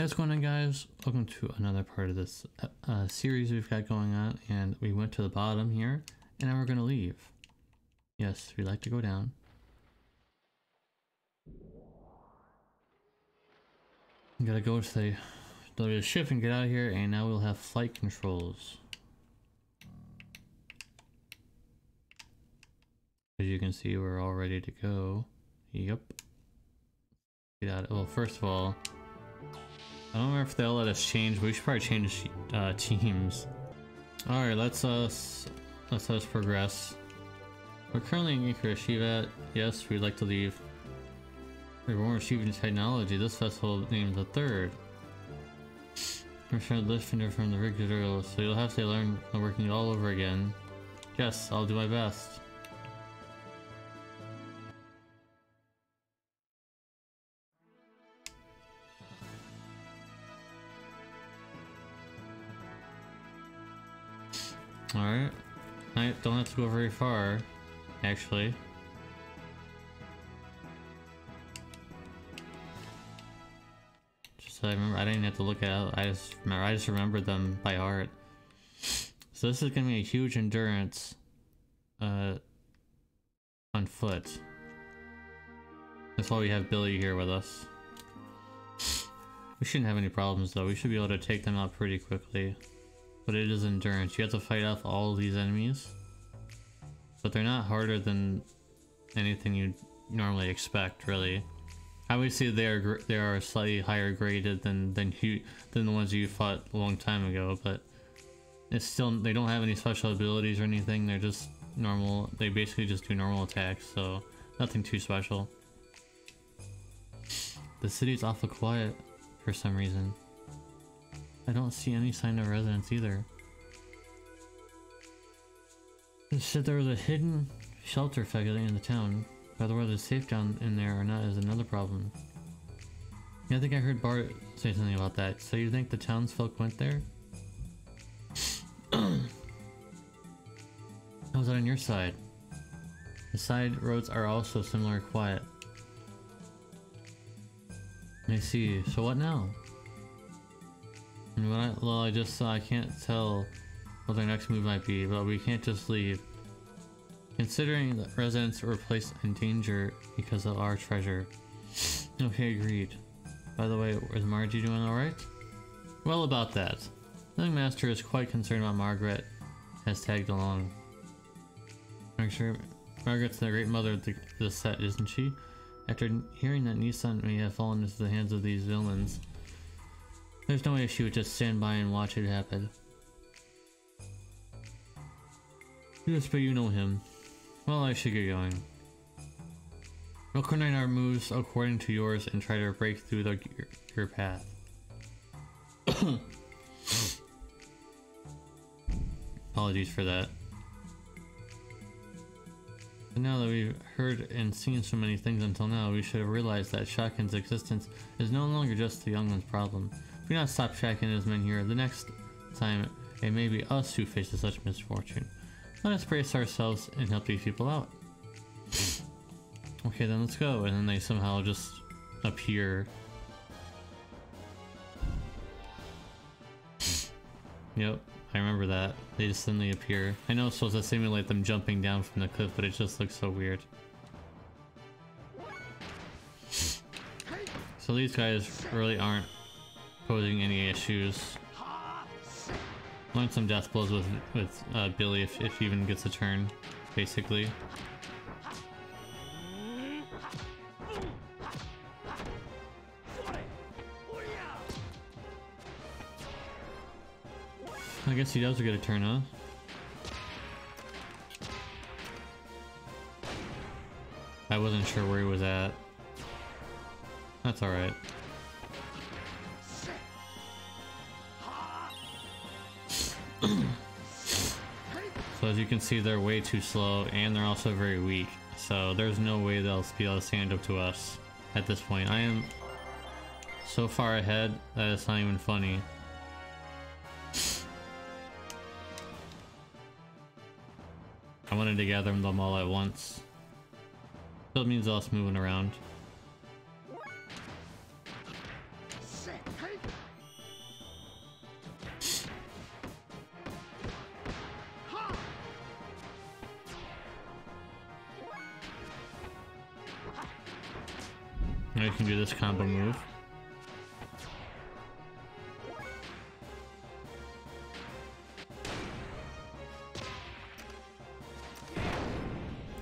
What's going on, guys? Welcome to another part of this series we've got going on, and we went to the bottom here and now we're gonna leave. Yes, we like to go down. We gotta go to the ship and get out of here, and now we'll have flight controls. As you can see, we're all ready to go. Yep. Get out. Well, first of all, I don't remember if they'll let us change, but we should probably change teams. Alright, let's us progress. We're currently in Shivat. Yes, we'd like to leave. We're born receiving technology. This vessel named the third. We're trying to lift from the rig tutorial, so you'll have to learn working all over again. Yes, I'll do my best. Alright. I don't have to go very far, actually. Just so I remember, I didn't have to look at it. I just remembered them by heart. So this is gonna be a huge endurance on foot. That's why we have Billy here with us. We shouldn't have any problems though. We should be able to take them out pretty quickly. But it is endurance. You have to fight off all these enemies. But they're not harder than anything you'd normally expect, really. Obviously they are slightly higher graded than the ones you fought a long time ago, but it's still, they don't have any special abilities or anything. They're just normal. They basically just do normal attacks, so nothing too special. The city's awful quiet for some reason. I don't see any sign of residents either. They said there was a hidden shelter facility in the town. Whether it's safe down in there or not is another problem. Yeah, I think I heard Bart say something about that. So you think the townsfolk went there? How's that on your side? The side roads are also similar quiet. I see. So what now? Well, I can't tell what their next move might be, but we can't just leave. Considering that residents were placed in danger because of our treasure. Okay, agreed. By the way, is Margie doing alright? Well, about that. The young master is quite concerned about Margaret has tagged along. I'm sure Margaret's the great mother of the set, isn't she? After hearing that Nissan may have fallen into the hands of these villains, there's no way she would just stand by and watch it happen. Yes, but you know him. Well, I should get going. We'll coordinate our moves according to yours and try to break through your path. Apologies for that. But now that we've heard and seen so many things until now, we should have realized that Shakhan's existence is no longer just the young one's problem. If we do not stop Shakhan and his men here, the next time it may be us who faces such misfortune. Let us brace ourselves and help these people out. Okay, then let's go. And then they somehow just appear. Yep, I remember that. They just suddenly appear. I know it's supposed to simulate them jumping down from the cliff, but it just looks so weird. So these guys really aren't posing any issues. Learn some death blows with Billy if he even gets a turn, basically. I guess he does get a turn, huh? I wasn't sure where he was at. That's alright. So as you can see, they're way too slow and they're also very weak. So there's no way they'll be able to stand up to us at this point. I am so far ahead that it's not even funny. I wanted to gather them all at once. So it means us moving around. Now you can do this combo move.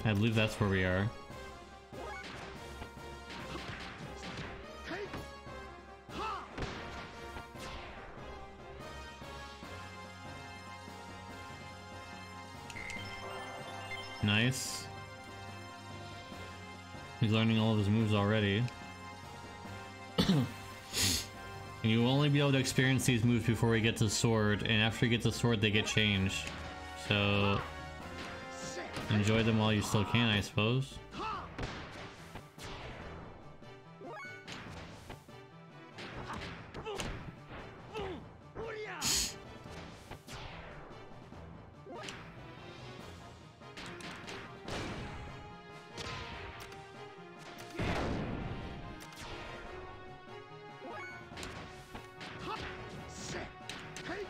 I believe that's where we are. Nice. He's learning all of his moves already. And you will only be able to experience these moves before we get to sword, and after you get to sword they get changed. So enjoy them while you still can, I suppose.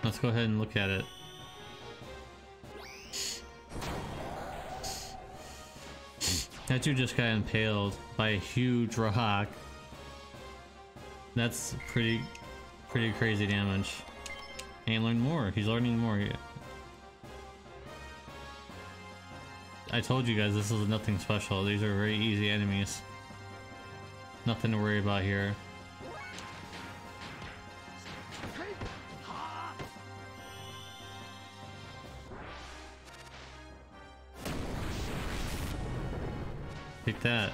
Let's go ahead and look at it. That dude just got impaled by a huge rock. That's pretty crazy damage. And learn more. He's learning more. I told you guys this is nothing special. These are very easy enemies. Nothing to worry about here. Take that.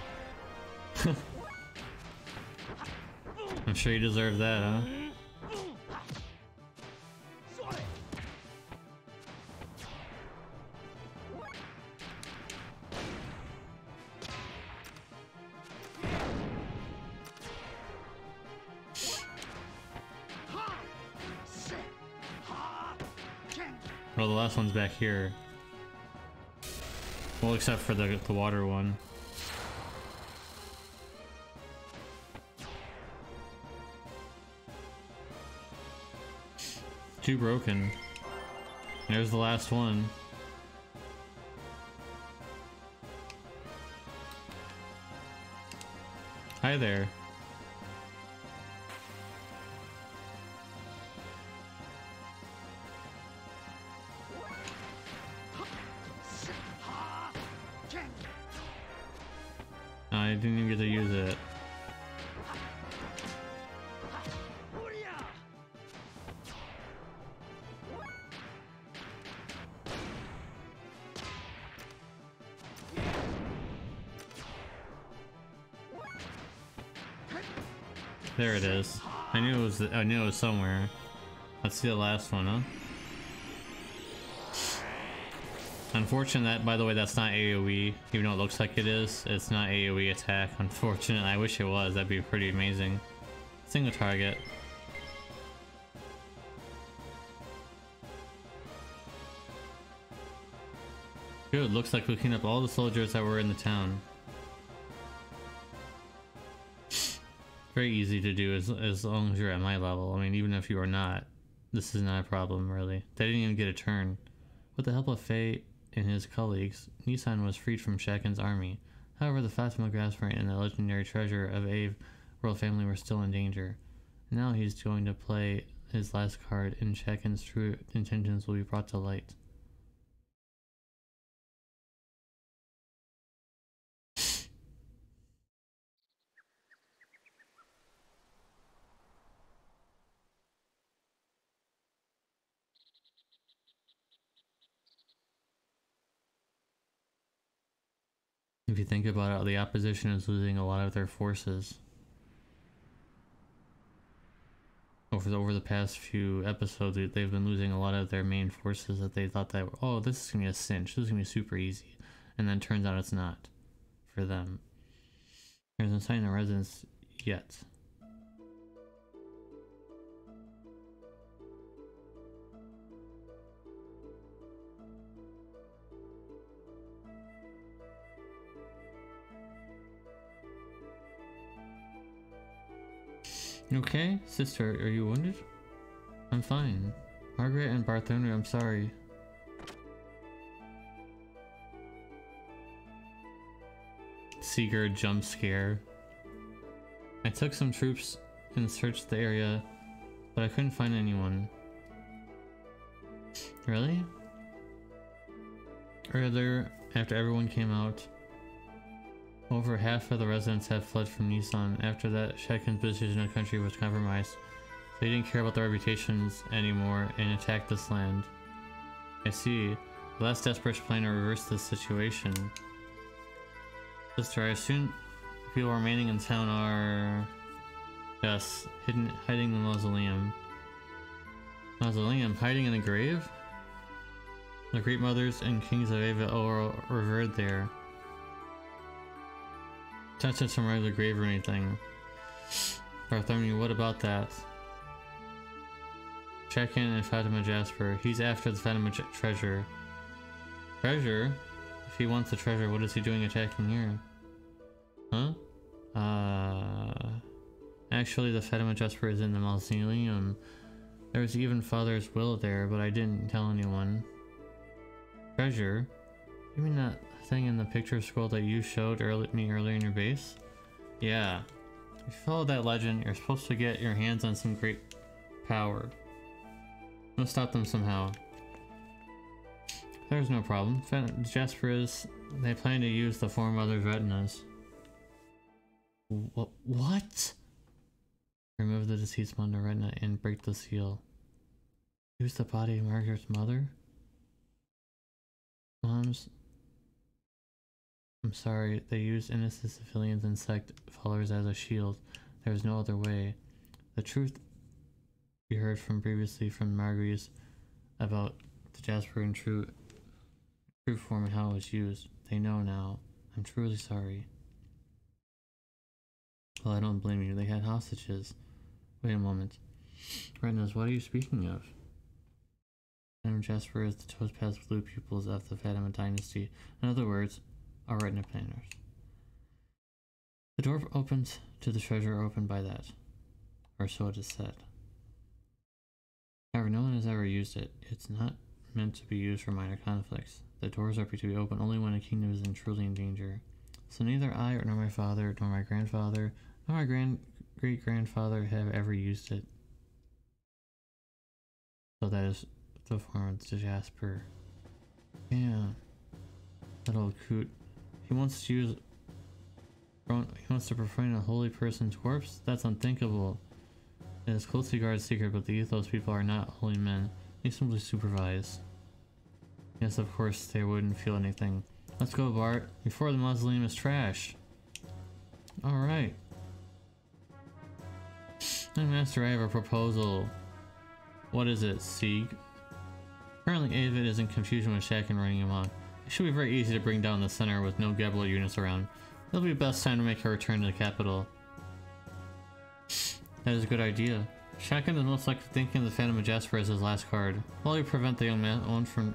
I'm sure you deserve that, huh? Well, the last one's back here. Well, except for the water one. Too broken. There's the last one. Hi there. I didn't even get to use it. There it is. I knew it was somewhere. Let's see the last one, huh? Unfortunate that, by the way, that's not AoE. Even though it looks like it is, it's not AoE attack. Unfortunate. I wish it was. That'd be pretty amazing. Single target. Good. Looks like we cleaned up all the soldiers that were in the town. Very easy to do as long as you're at my level. I mean, even if you are not, this is not a problem, really. They didn't even get a turn. With the help of Faye and his colleagues, Nissan was freed from Shakhan's army. However, the Fatima Grasper and the legendary treasure of Ave royal family were still in danger. Now he's going to play his last card, and Shakhan's true intentions will be brought to light. If you think about it, the opposition is losing a lot of their forces. Over the past few episodes, they've been losing a lot of their main forces that they thought that, oh, this is going to be a cinch, this is going to be super easy. And then turns out it's not for them. There's no sign of residence yet. Okay, sister, are you wounded? I'm fine. Margaret and Bartholomew, I'm sorry. Sigurd jump scare. took some troops and searched the area, but I couldn't find anyone. Really? Earlier, after everyone came out, over half of the residents had fled from Nissan. After that, Shakhan's position in the country was compromised. They didn't care about their reputations anymore and attacked this land. I see. The last desperate plan to reverse this situation. Sister, I assume people remaining in town are... Yes, hiding in the mausoleum. Mausoleum? Hiding in a grave? The great mothers and kings of Ava are revered there. It's not just some regular grave or anything. Bartholomew, what about that? Shakhan and Fatima Jasper. He's after the Fatima treasure. Treasure? If he wants the treasure, what is he doing attacking here? Huh? Actually, the Fatima Jasper is in the mausoleum. There was even Father's will there, but I didn't tell anyone. Treasure? You mean that thing in the picture scroll that you showed me earlier in your base? Yeah. If you follow that legend, you're supposed to get your hands on some great power. We'll stop them somehow. There's no problem. Jasper is... They plan to use the four mother's retinas. What? Remove the deceased mother retina and break the seal. Use the body of Margaret's mother? Moms... I'm sorry, they used innocent civilians and sect followers as a shield. There was no other way. The truth we heard from previously from Marguerite about the Jasper in true form and how it was used. They know now. I'm truly sorry. Well, I don't blame you. They had hostages. Wait a moment. Retinas, what are you speaking of? Jasper is the topaz blue pupils of the Fatima dynasty. In other words, our retina planners. The door opens to the treasure opened by that. Or so it is said. However, no one has ever used it. It's not meant to be used for minor conflicts. The doors are to be open only when a kingdom is truly in danger. So neither I, nor my father, nor my grandfather, nor my great-grandfather have ever used it. So that is the form of the Jasper. Yeah. That old coot. He wants to profane a holy person's corpse? That's unthinkable. It is closely guarded secret, but the ethos people are not holy men. They simply supervise. Yes, of course, they wouldn't feel anything. Let's go, Bart, before the mausoleum is trashed. Alright. Master, I have a proposal. What is it, Sieg? Currently, Avid is in confusion with Shakhan running amok. It should be very easy to bring down the center with no Gebler units around. It'll be best time to make her return to the capital. That is a good idea. Shakhan is most likely thinking of the Phantom of Jasper as his last card. While we prevent the young one from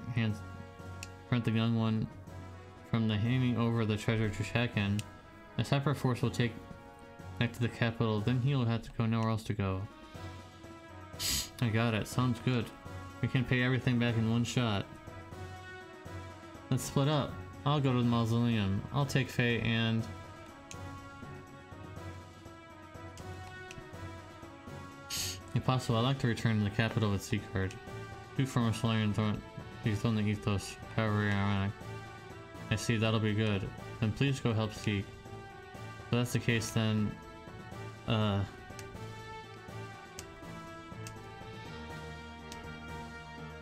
the handing over the treasure to Shakhan, a separate force will take back to the capital, then he'll have to go nowhere else to go. I got it. Sounds good. We can pay everything back in one shot. Let's split up. I'll go to the mausoleum. I'll take Faye and... If possible, I'd like to return to the capital with Seacard. Two former Solarians don't the ethos, however ironic. I see, that'll be good. Then please go help Seek. If that's the case, then...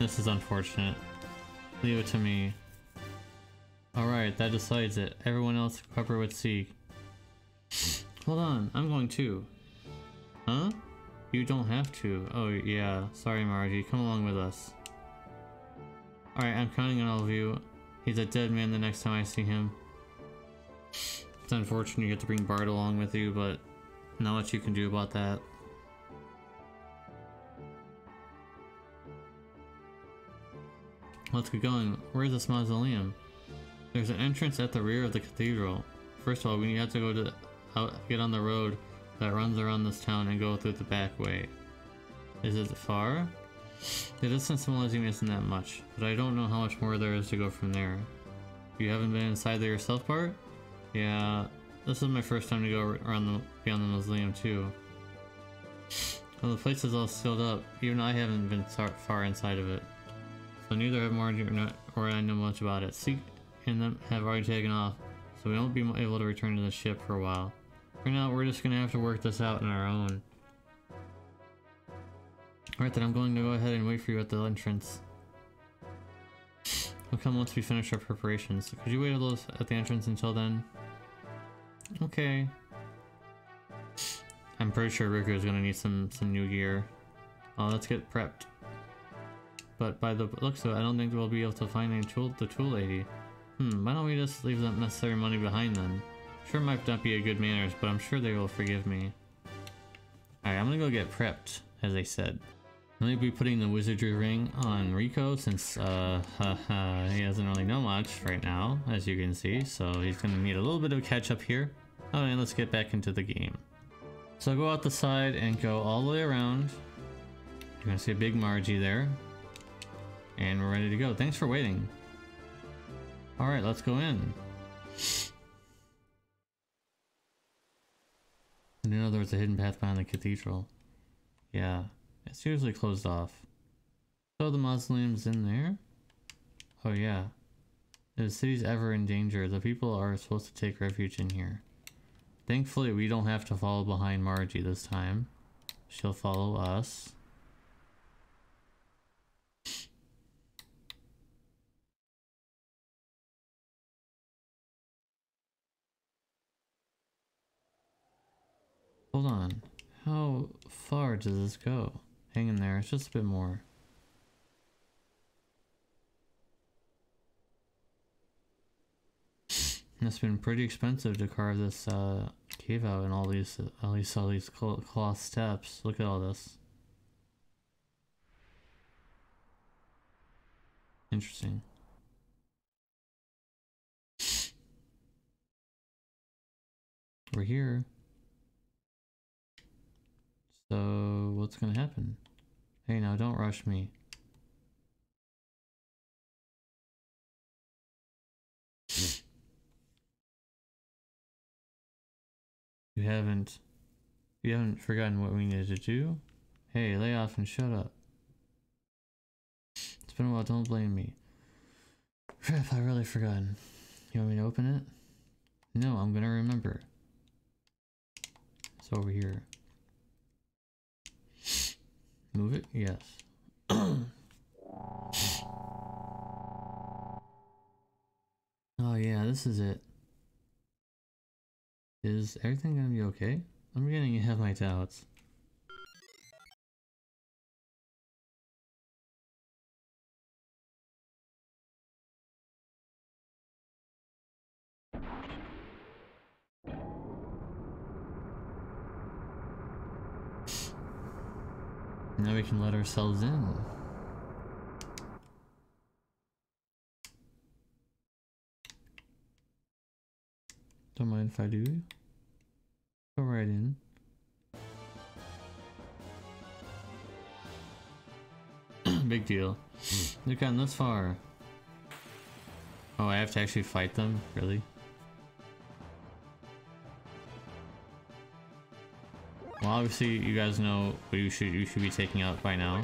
This is unfortunate. Leave it to me. Alright, that decides it. Everyone else cooperate with Seek. Hold on, I'm going too. Huh? You don't have to. Oh yeah, sorry Margie, come along with us. Alright, I'm counting on all of you. He's a dead man the next time I see him. It's unfortunate you get to bring Bart along with you, but not much you can do about that. Let's get going. Where's this mausoleum? There's an entrance at the rear of the cathedral. First of all, we have to go get on the road that runs around this town and go through the back way. Is it far? The distance from Mausoleum isn't that much, but I don't know how much more there is to go from there. You haven't been inside there yourself, Bart? Yeah, this is my first time to go around beyond the mausoleum too. Well, the place is all sealed up. Even I haven't been far inside of it. So neither have Margie or I know much about it. Seek and them have already taken off, so we won't be able to return to the ship for a while. For now, we're just gonna have to work this out on our own. Alright, then I'm going to go ahead and wait for you at the entrance. We'll come once we finish our preparations. Could you wait at the entrance until then? Okay. I'm pretty sure Riku is gonna need some new gear. Oh, let's get prepped. But by the looks of it, I don't think we'll be able to find the tool lady. Why don't we just leave that necessary money behind then? Sure might not be a good manners, but I'm sure they will forgive me. Alright, I'm gonna go get prepped, as I said. I'm gonna be putting the wizardry ring on Rico since he doesn't really know much right now, as you can see, so he's gonna need a little bit of catch up here. Alright, let's get back into the game. So I'll go out the side and go all the way around. You're gonna see a big Margie there. And we're ready to go. Thanks for waiting. Alright, let's go in. I didn't know there was a hidden path behind the cathedral. Yeah, it's usually closed off. So the mausoleum's in there? Oh yeah. If the city's ever in danger, the people are supposed to take refuge in here. Thankfully, we don't have to follow behind Margie this time. She'll follow us. Hold on. How far does this go? Hang in there, it's just a bit more. It's been pretty expensive to carve this cave out and all these, at least all these cloth steps. Look at all this. Interesting. We're here. So what's gonna happen? Hey, now don't rush me. You haven't forgotten what we needed to do? Hey, lay off and shut up. It's been a while, don't blame me. Crap, I really forgotten. You want me to open it? No, I'm gonna remember. It's over here. Move it? Yes. Oh yeah, this is it. Is everything gonna be okay? I'm beginning to have my doubts. Now we can let ourselves in. Don't mind if I do. Go right in. Big deal. They've gotten this far. Oh, I have to actually fight them? Really? Well, obviously you guys know what you should be taking out by now.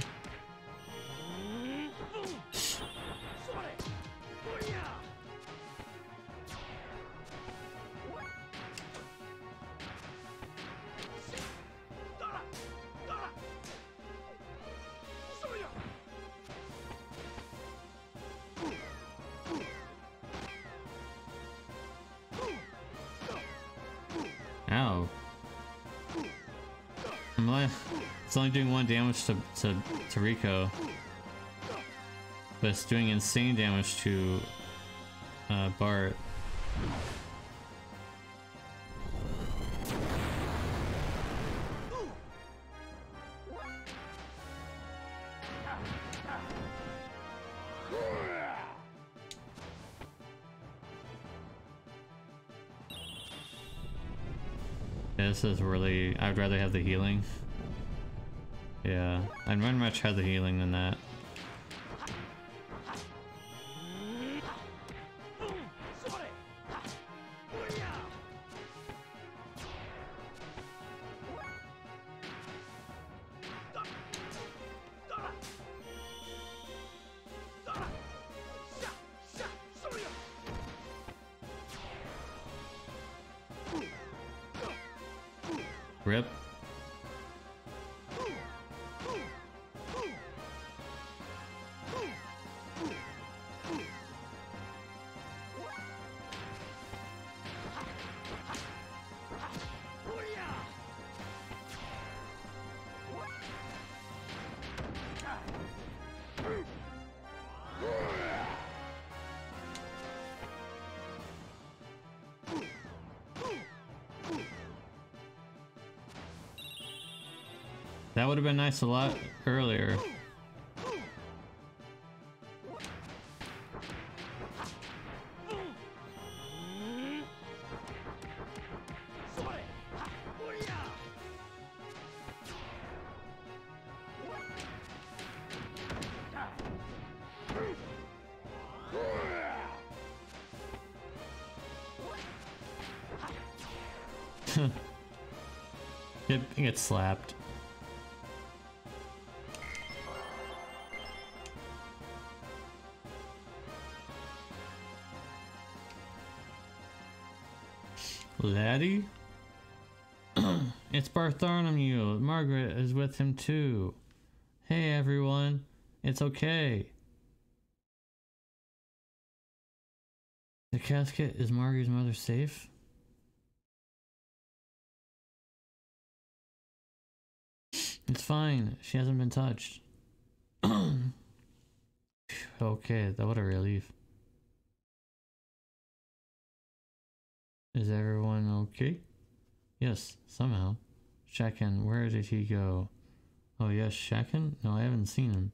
Ow. It's only doing 1 damage to Rico, but it's doing insane damage to Bart. This is really... I'd rather have the healing. Yeah, I'd much rather the healing than that. Rip. That would have been nice a lot earlier. It gets slapped. Laddie? It's Bartholomew. Margaret is with him too. Hey everyone, it's okay. The casket, is Margaret's mother safe? It's fine, she hasn't been touched. Okay, that what a relief. Is everyone okay? Yes, somehow. Shakhan, where did he go? Oh yes, Shakhan? No, I haven't seen him.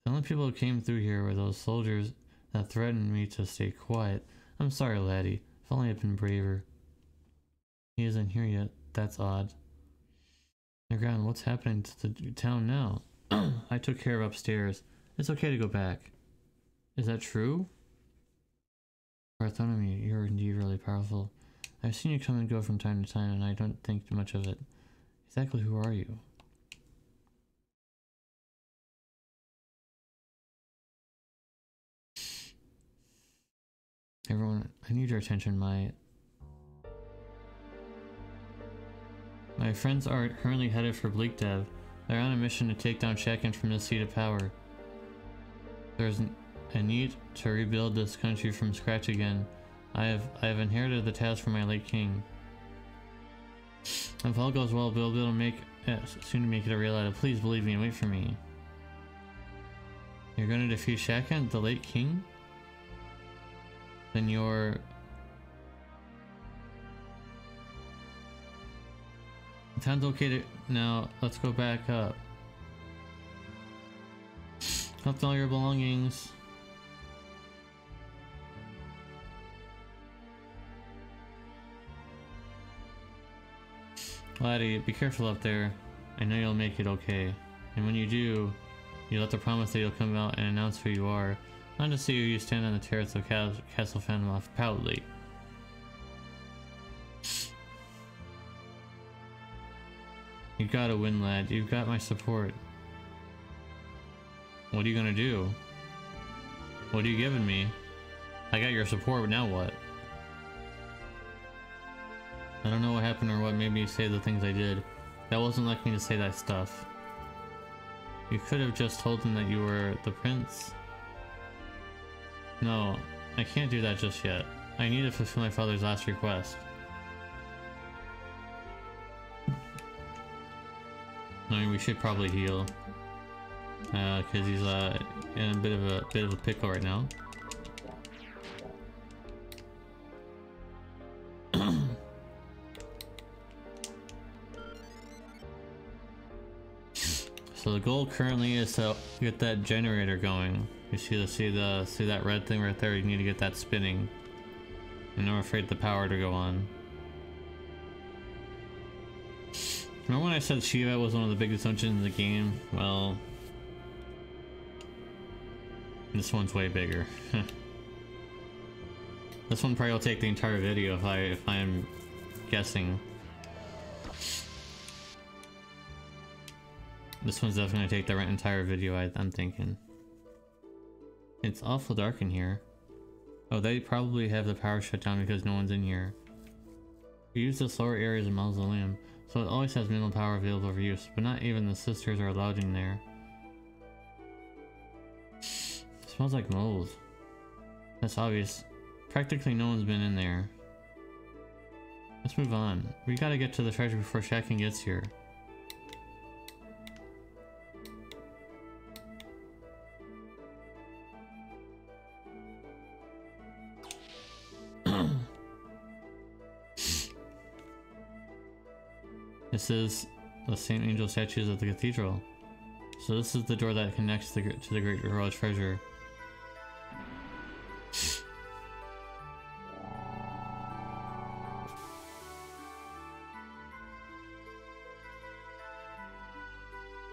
The only people who came through here were those soldiers that threatened me to stay quiet. I'm sorry, laddie. If only I'd been braver. He isn't here yet. That's odd. Ground, what's happening to the town now? I took care of upstairs. It's okay to go back. Is that true? Bartholomew, you're indeed really powerful. I've seen you come and go from time to time, and I don't think much of it. Exactly who are you? Everyone, I need your attention. My friends are currently headed for Bleak Dev. They're on a mission to take down Shakhan from the seat of power. There's a need to rebuild this country from scratch again. I have inherited the task from my late king. If all goes well, we'll be able to soon make it a reality. Please believe me and wait for me. You're going to defeat Shakhan, the late king? Then you're... The town's okay to... Now, let's go back up. Collect all your belongings. Laddie, be careful up there. I know you'll make it okay. And when you do, you'll have to promise that you'll come out and announce who you are. Not to see you stand on the terrace of Castle Fanloft proudly. You gotta win, lad. You've got my support. What are you gonna do? What are you giving me? I got your support, but now what? I don't know what happened or what made me say the things I did. That wasn't like me to say that stuff. You could have just told him that you were the prince. No, I can't do that just yet. I need to fulfill my father's last request. I mean, we should probably heal. Cause he's in a bit of a pickle right now. So the goal currently is to get that generator going. You see that red thing right there? You need to get that spinning. And I'm afraid the power to go on. Remember when I said Shiva was one of the biggest dungeons in the game? Well, this one's way bigger. This one probably will take the entire video if I'm guessing. This one's definitely gonna take the entire video, I'm thinking. It's awful dark in here. Oh, they probably have the power shut down because no one's in here. We use this lower area as a mausoleum, so it always has minimal power available for use, but not even the sisters are allowed in there. It smells like mold. That's obvious. Practically no one's been in there. Let's move on. We gotta get to the treasure before Shakhan gets here. This is the same angel statues of the cathedral. So this is the door that connects to the great royal treasure.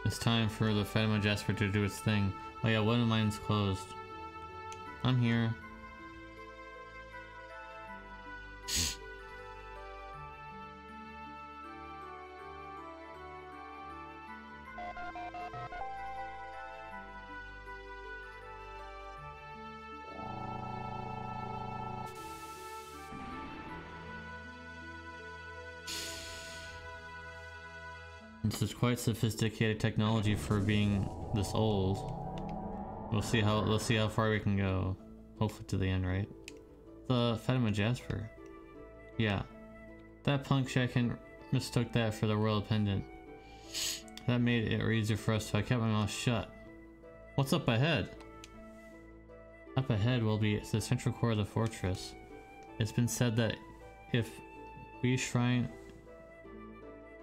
It's time for the Fatima Jasper to do its thing. Oh yeah, one of mine's closed. I'm here. This is quite sophisticated technology for being this old. Let's see how far we can go. Hopefully to the end, right? The Fatima Jasper. Yeah. That punk Shakhan mistook that for the royal pendant. That made it easier for us, so I kept my mouth shut. What's up ahead? Up ahead will be the central core of the fortress. It's been said that if we shrine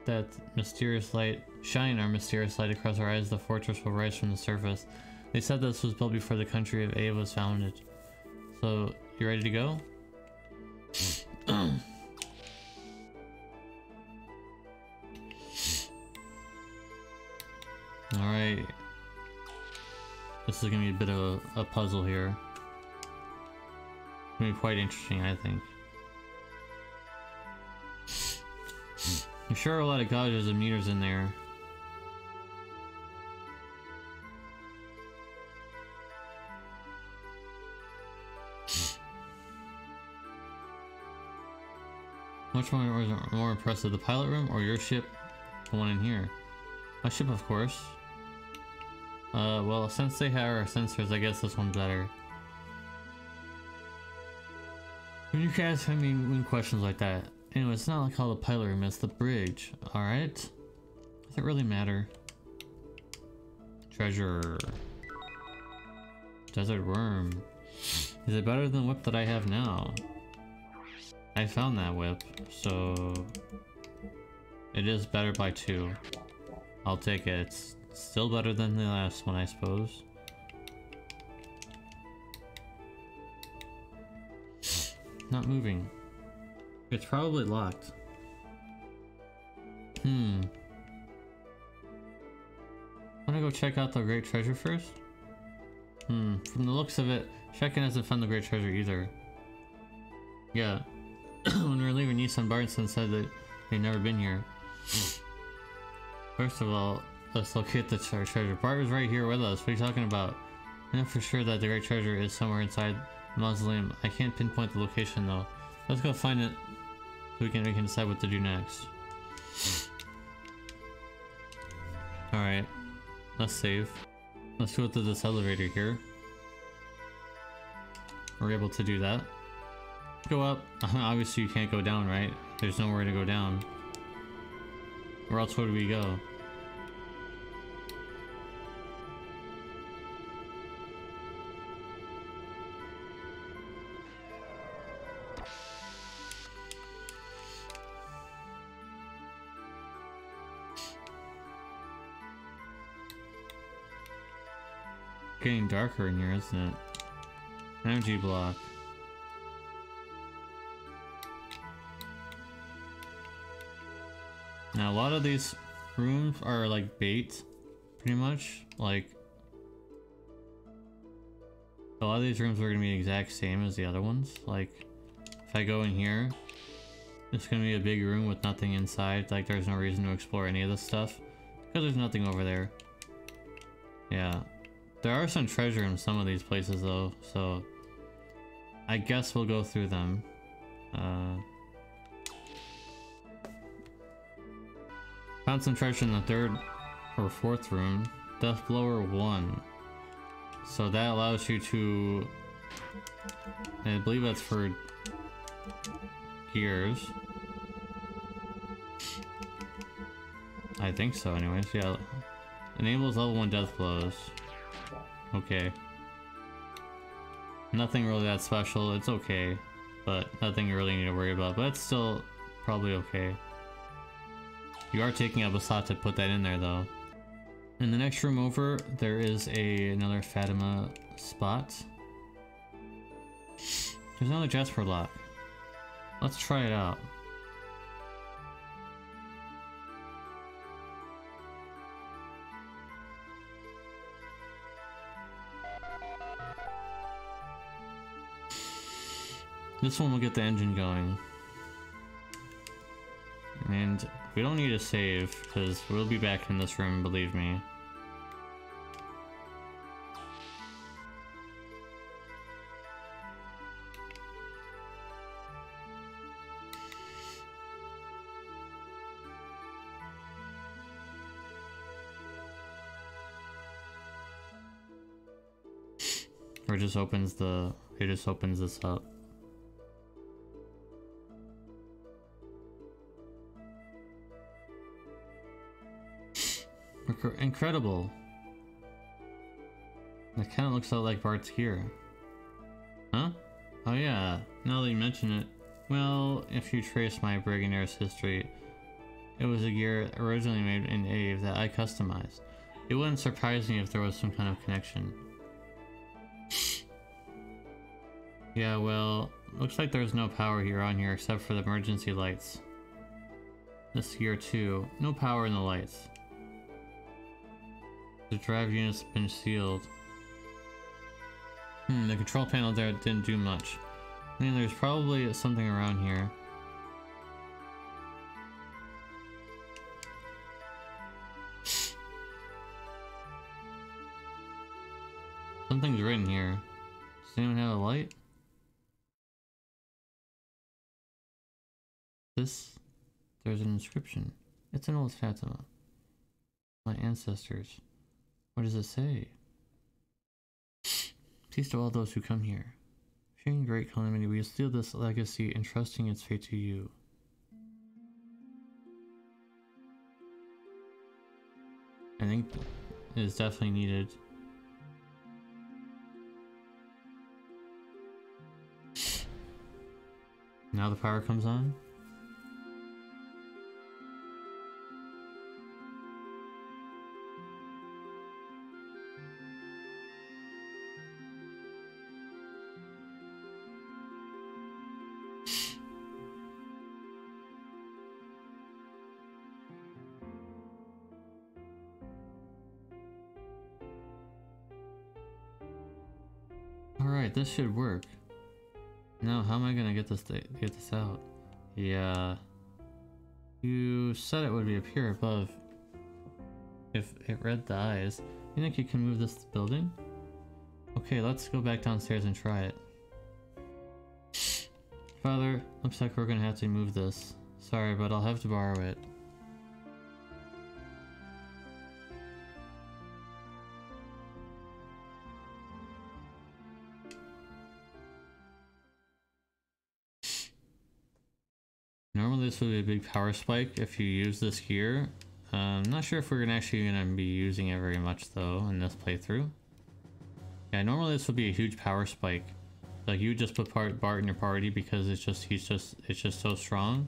that mysterious light, shine our mysterious light across our eyes, the fortress will rise from the surface. They said this was built before the country of Ava was founded. So, you ready to go? Alright. This is gonna be a bit of a puzzle here. It's gonna be quite interesting, I think. I'm sure a lot of gauges and meters in there. Which one was more impressive, the pilot room or your ship? The one in here. My ship, of course. Well, since they have our sensors, I guess this one's better. When you can ask me questions like that. Anyway, it's not like how the pilot room is, the bridge, alright? Does it really matter? Treasure. Desert worm. Is it better than the whip that I have now? I found that whip, so it is better by 2. I'll take it. It's still better than the last one, I suppose. Not moving. It's probably locked. Wanna go check out the great treasure first? From the looks of it, Shakhan hasn't found the great treasure either. Yeah. When we were leaving Nissan, Barton said that they'd never been here. First of all, let's locate the treasure. Bart was right here with us. What are you talking about? I know for sure that the great treasure is somewhere inside the mausoleum. I can't pinpoint the location though. Let's go find it so we can decide what to do next. Alright. Let's save. Let's go to this elevator here. We're able to do that. Go up. Obviously you can't go down, right? There's nowhere to go down. Where else would we go? Getting darker in here, isn't it? Energy block. Now a lot of these rooms are like bait, pretty much. Like a lot of these rooms are gonna be the exact same as the other ones. Like if I go in here, it's gonna be a big room with nothing inside. Like there's no reason to explore any of this stuff because there's nothing over there. Yeah. There are some treasure in some of these places though, so I guess we'll go through them. Found some treasure in the third or fourth room. Death Blower 1. So that allows you to... I believe that's for gears. I think so anyways, yeah. Enables level 1 death blows. Okay. Nothing really that special, it's okay. But nothing you really need to worry about, but it's still probably okay. You are taking up a slot to put that in there though. In the next room over, there is another Fatima spot. There's another Jasper lock. Let's try it out. This one will get the engine going. And we don't need to save, because we'll be back in this room, believe me. Or it just opens this up. Incredible. That kind of looks a lot like Bart's gear. Huh? Oh yeah, now that you mention it. Well, if you trace my Brigandair's history, it was a gear originally made in Ave that I customized. It wouldn't surprise me if there was some kind of connection. Yeah, well, looks like there's no power on here except for the emergency lights. This gear too, no power in the lights. The drive unit's been sealed. The control panel there didn't do much. I mean, there's probably something around here. Something's written here. Does anyone have a light? There's an inscription. It's an old Fatima. My ancestors. What does it say? Peace to all those who come here. Fearing great calamity, we seal this legacy, entrusting its fate to you. I think it is definitely needed. Now the power comes on. Alright, this should work. Now, how am I gonna get this out? Yeah. You said it would be up here above. If it read the eyes. You think you can move this building? Okay, let's go back downstairs and try it. Father, looks like we're gonna have to move this. Sorry, but I'll have to borrow it. Normally this would be a big power spike if you use this gear. I'm not sure if we're actually gonna be using it very much though in this playthrough. Yeah, normally this would be a huge power spike. Like you would just put Bart in your party because it's just so strong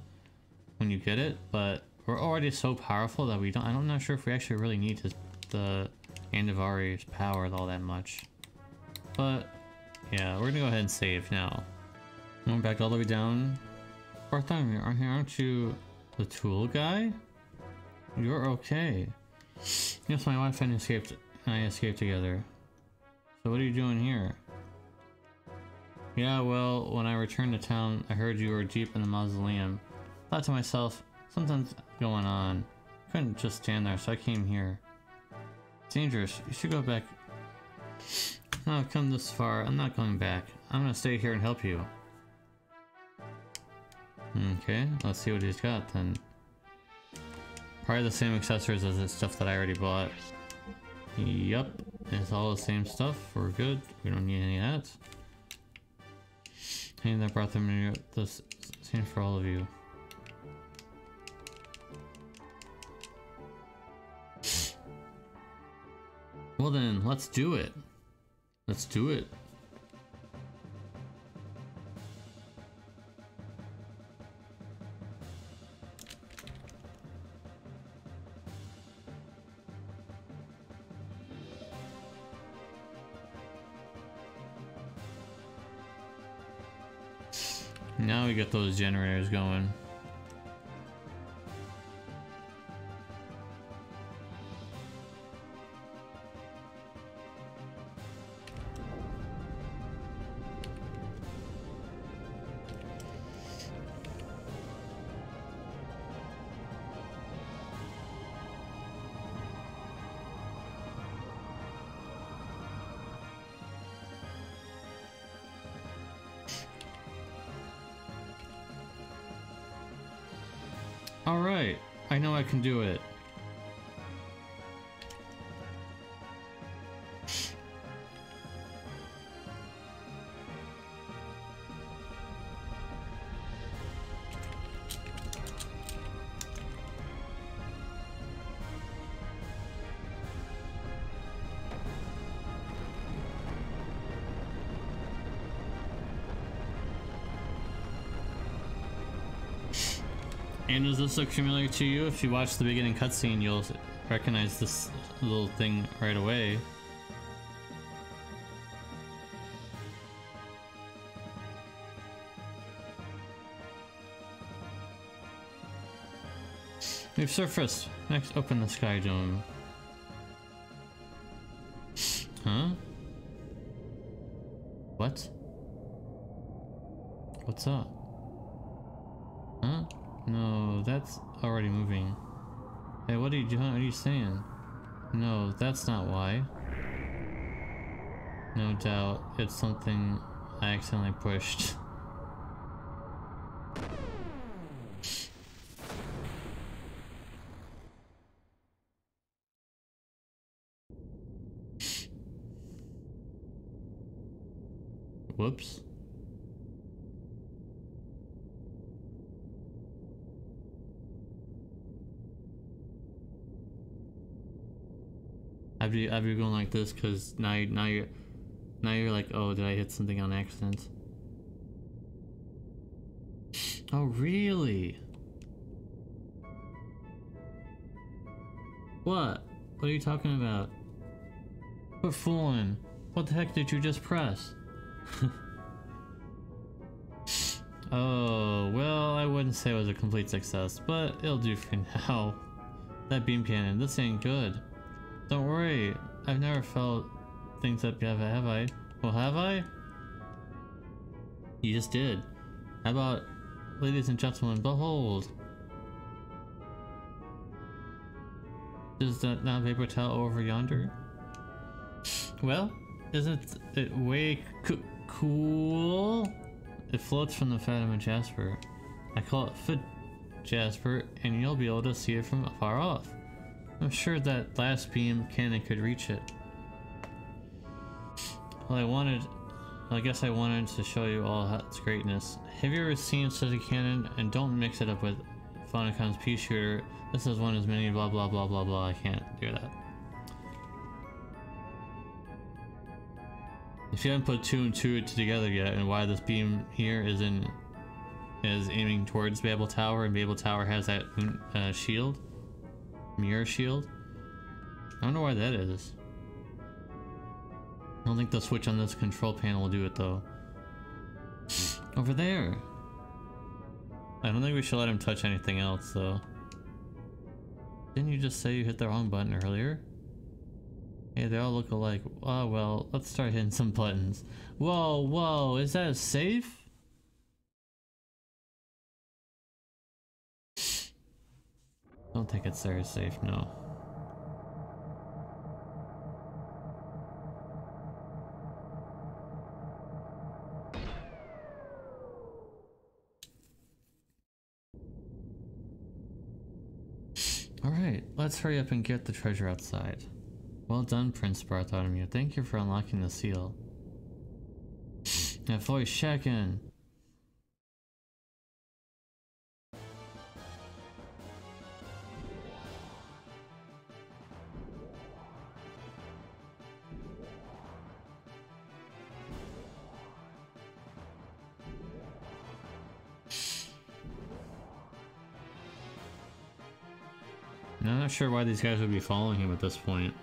when you get it. But we're already so powerful that I'm not sure if we actually really need the Andavari's power all that much. But yeah, we're gonna go ahead and save now. Going back all the way down. Bartholomew, aren't you the tool guy? You're okay. Yes, my wife and I escaped together. So what are you doing here? Yeah, well, when I returned to town, I heard you were deep in the mausoleum. Thought to myself, something's going on. Couldn't just stand there, so I came here. It's dangerous. You should go back. Now I've come this far. I'm not going back. I'm gonna stay here and help you. Okay, let's see what he's got then. Probably the same accessories as the stuff that I already bought. Yup, it's all the same stuff. We're good. We don't need any of that. And that brought them in the same for all of you. Well then, let's do it. Let's do it. Now we get those generators going. Alright, I know I can do it. And does this look familiar to you? If you watch the beginning cutscene, you'll recognize this little thing right away. We've surfaced. Next, open the sky dome. Huh? What? What's up? Huh? No, that's already moving. Hey, what are you doing? What are you saying? No, that's not why. No doubt, it's something I accidentally pushed. Whoops. I'd be going like this because now you're like, oh, did I hit something on accident? Oh really? What? What are you talking about? Quit fooling. What the heck did you just press? Oh, well, I wouldn't say it was a complete success, but it'll do for now. That beam cannon, this ain't good. Don't worry, I've never felt things that have I? Well, have I? You just did. How about, ladies and gentlemen, behold. Is that not paper towel over yonder? Well, isn't it way cool? It floats from the Fatima Jasper. I call it Foot Jasper, and you'll be able to see it from far off. I'm sure that last beam cannon could reach it. Well, I guess I wanted to show you all its greatness. Have you ever seen such a cannon? And don't mix it up with Phonicom's pea shooter. This is one as many blah blah blah blah blah. I can't do that. If you haven't put two and two together yet, and why this beam here is aiming towards Babel Tower, and Babel Tower has that shield, mirror shield. I wonder why that is. I don't think the switch on this control panel will do it though. Over there. I don't think we should let him touch anything else though. Didn't you just say you hit the wrong button earlier? Hey, they all look alike. Oh well, let's start hitting some buttons. Whoa, whoa, is that safe? Don't think it's very safe, no. Alright, let's hurry up and get the treasure outside. Well done, Prince Bartholomew. Thank you for unlocking the seal. That voice, Shakhan! I'm not sure why these guys would be following him at this point.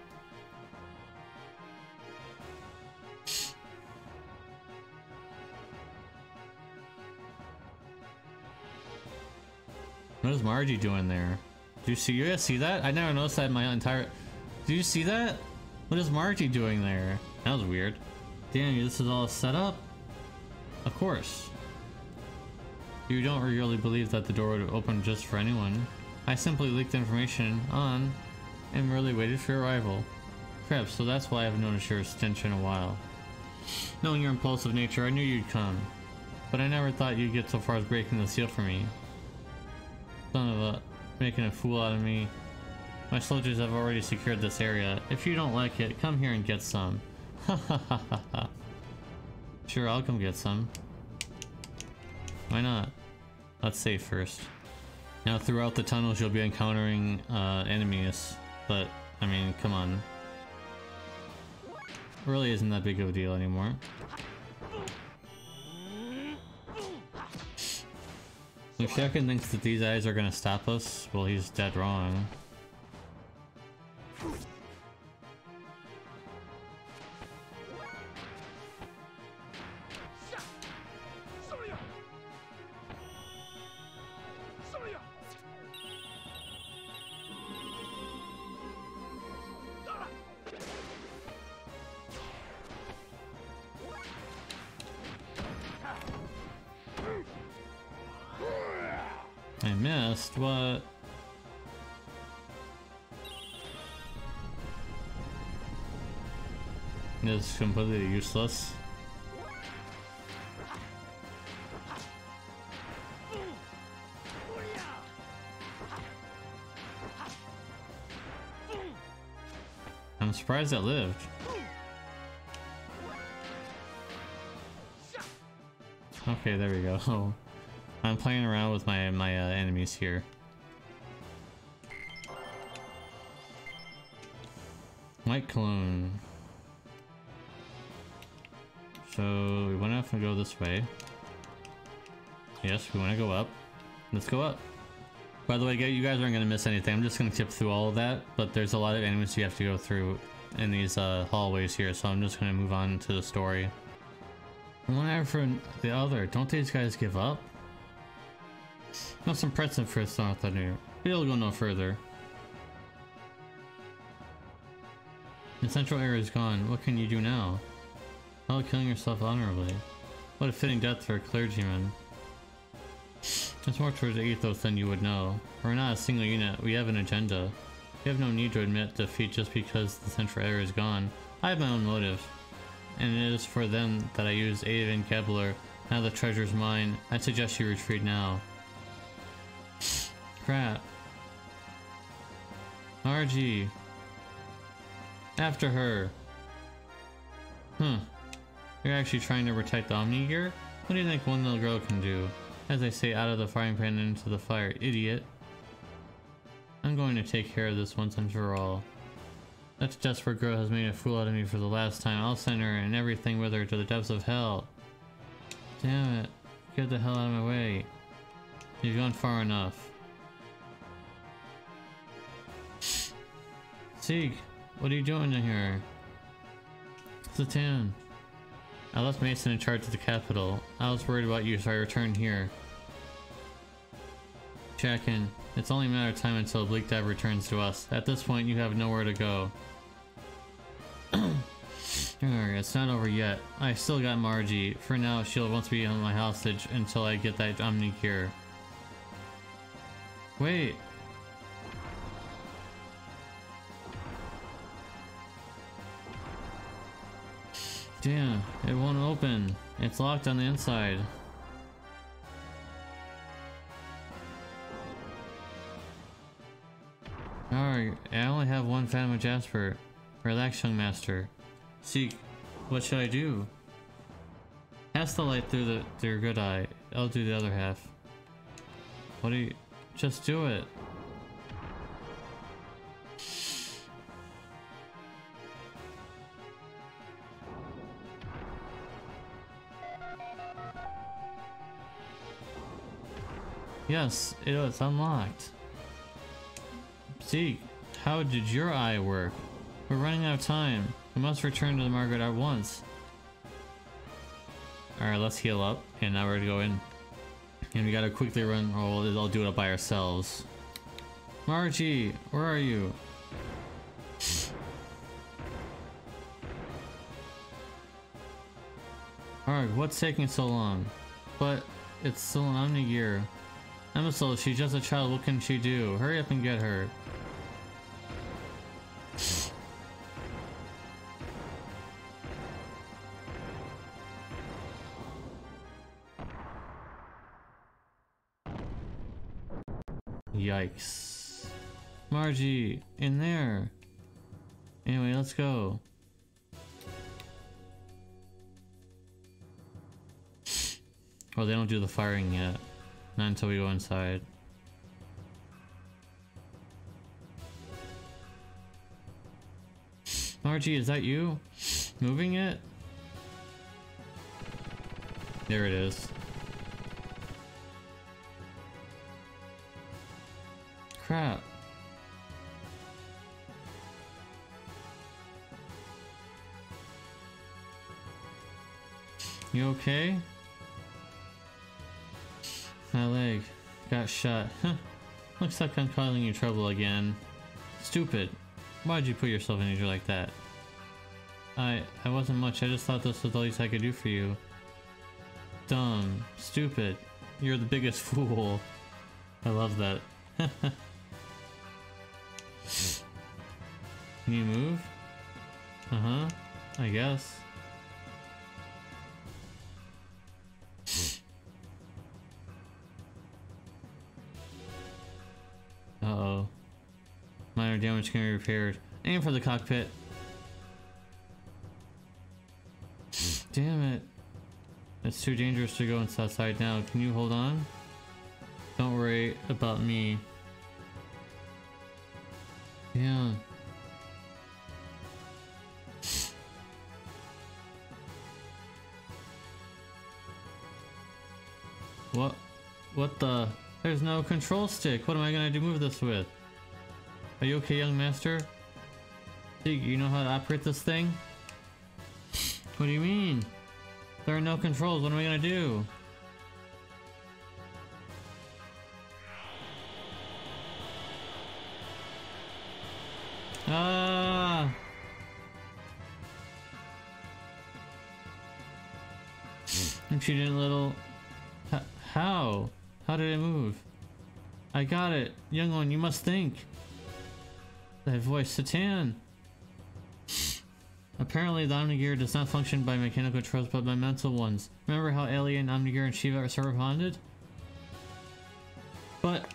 What is Margie doing there? Do you guys see that? I never noticed that in my entire... Do you see that? What is Margie doing there? That was weird. Damn, this is all set up? Of course. You don't really believe that the door would open just for anyone. I simply leaked information on and merely waited for your arrival. Crap, so that's why I haven't noticed your stench in a while. Knowing your impulsive nature, I knew you'd come. But I never thought you'd get so far as breaking the seal for me. Son of a... making a fool out of me. My soldiers have already secured this area. If you don't like it, come here and get some. Ha ha ha ha ha. Sure, I'll come get some. Why not? Let's save first. Now throughout the tunnels you'll be encountering enemies, but I mean, come on. Really isn't that big of a deal anymore. If Shakhan thinks that these guys are gonna stop us, well, he's dead wrong. I missed, what? It's completely useless. I'm surprised it lived. Okay, there we go. I'm playing around with my enemies here. White clone. So we want to have to go this way. Yes, we want to go up. Let's go up. By the way, you guys aren't going to miss anything. I'm just going to tip through all of that, but there's a lot of enemies you have to go through in these hallways here, so I'm just going to move on to the story. One after the other. Don't these guys give up? Not some precedent for us not that new. We'll go no further. The central area is gone. What can you do now? Oh, killing yourself honorably. What a fitting death for a clergyman. It's more towards the ethos than you would know. We're not a single unit. We have an agenda. We have no need to admit defeat just because the central area is gone. I have my own motive. And it is for them that I use Ada and Gebler. Now the treasure's mine. I suggest you retreat now. Crap. RG. After her. You're actually trying to protect the Omni-Gear? What do you think one little girl can do? As I say, out of the frying pan and into the fire, idiot. I'm going to take care of this once and for all. That desperate girl has made a fool out of me for the last time. I'll send her and everything with her to the depths of hell. Damn it. Get the hell out of my way. You've gone far enough. Sieg, what are you doing in here? Satan. I left Mason in charge of the capital. I was worried about you, so I returned here. Shakhan, it's only a matter of time until Bleak Dive returns to us. At this point, you have nowhere to go. It's not over yet. I still got Margie. For now, she'll once be on my hostage until I get that Omni-Gear. Wait. Damn, it won't open. It's locked on the inside. Alright, I only have one Fatima Jasper. Relax, young master. Seek, what should I do? Pass the light through your good eye. I'll do the other half. What do you... Just do it. Yes, it's unlocked. Seek, how did your eye work? We're running out of time. We must return to the Margaret at once. Alright, let's heal up. And now we're gonna go in. And we gotta quickly run. Oh, I'll do it by ourselves. Margie, where are you? Alright, what's taking so long? But it's still an Omni-Gear. Emerald, she's just a child, what can she do? Hurry up and get her. Yikes. Margie, in there. Anyway, let's go. Oh, they don't do the firing yet. Not until we go inside. Margie, is that you? Moving it? There it is. Crap. You okay? My leg got shot. Huh. Looks like I'm causing you trouble again. Stupid. Why'd you put yourself in danger like that? I wasn't much. I just thought this was the least I could do for you. Dumb. Stupid. You're the biggest fool. I love that. Can you move? Uh-huh. I guess. Uh-oh. Minor damage can be repaired. Aim for the cockpit. Damn it. It's too dangerous to go inside now. Can you hold on? Don't worry about me. Yeah. What the? There's no control stick. What am I gonna do move this with? Are you okay, young master? You know how to operate this thing? What do you mean? There are no controls. What am I gonna do? Ah! And she didn't little... How? How did it move? I got it. Young one, you must think. That voice, Satan. Apparently the Omni-Gear does not function by mechanical controls but by mental ones. Remember how Alien, Omni-Gear, and Shiva are so bonded? But...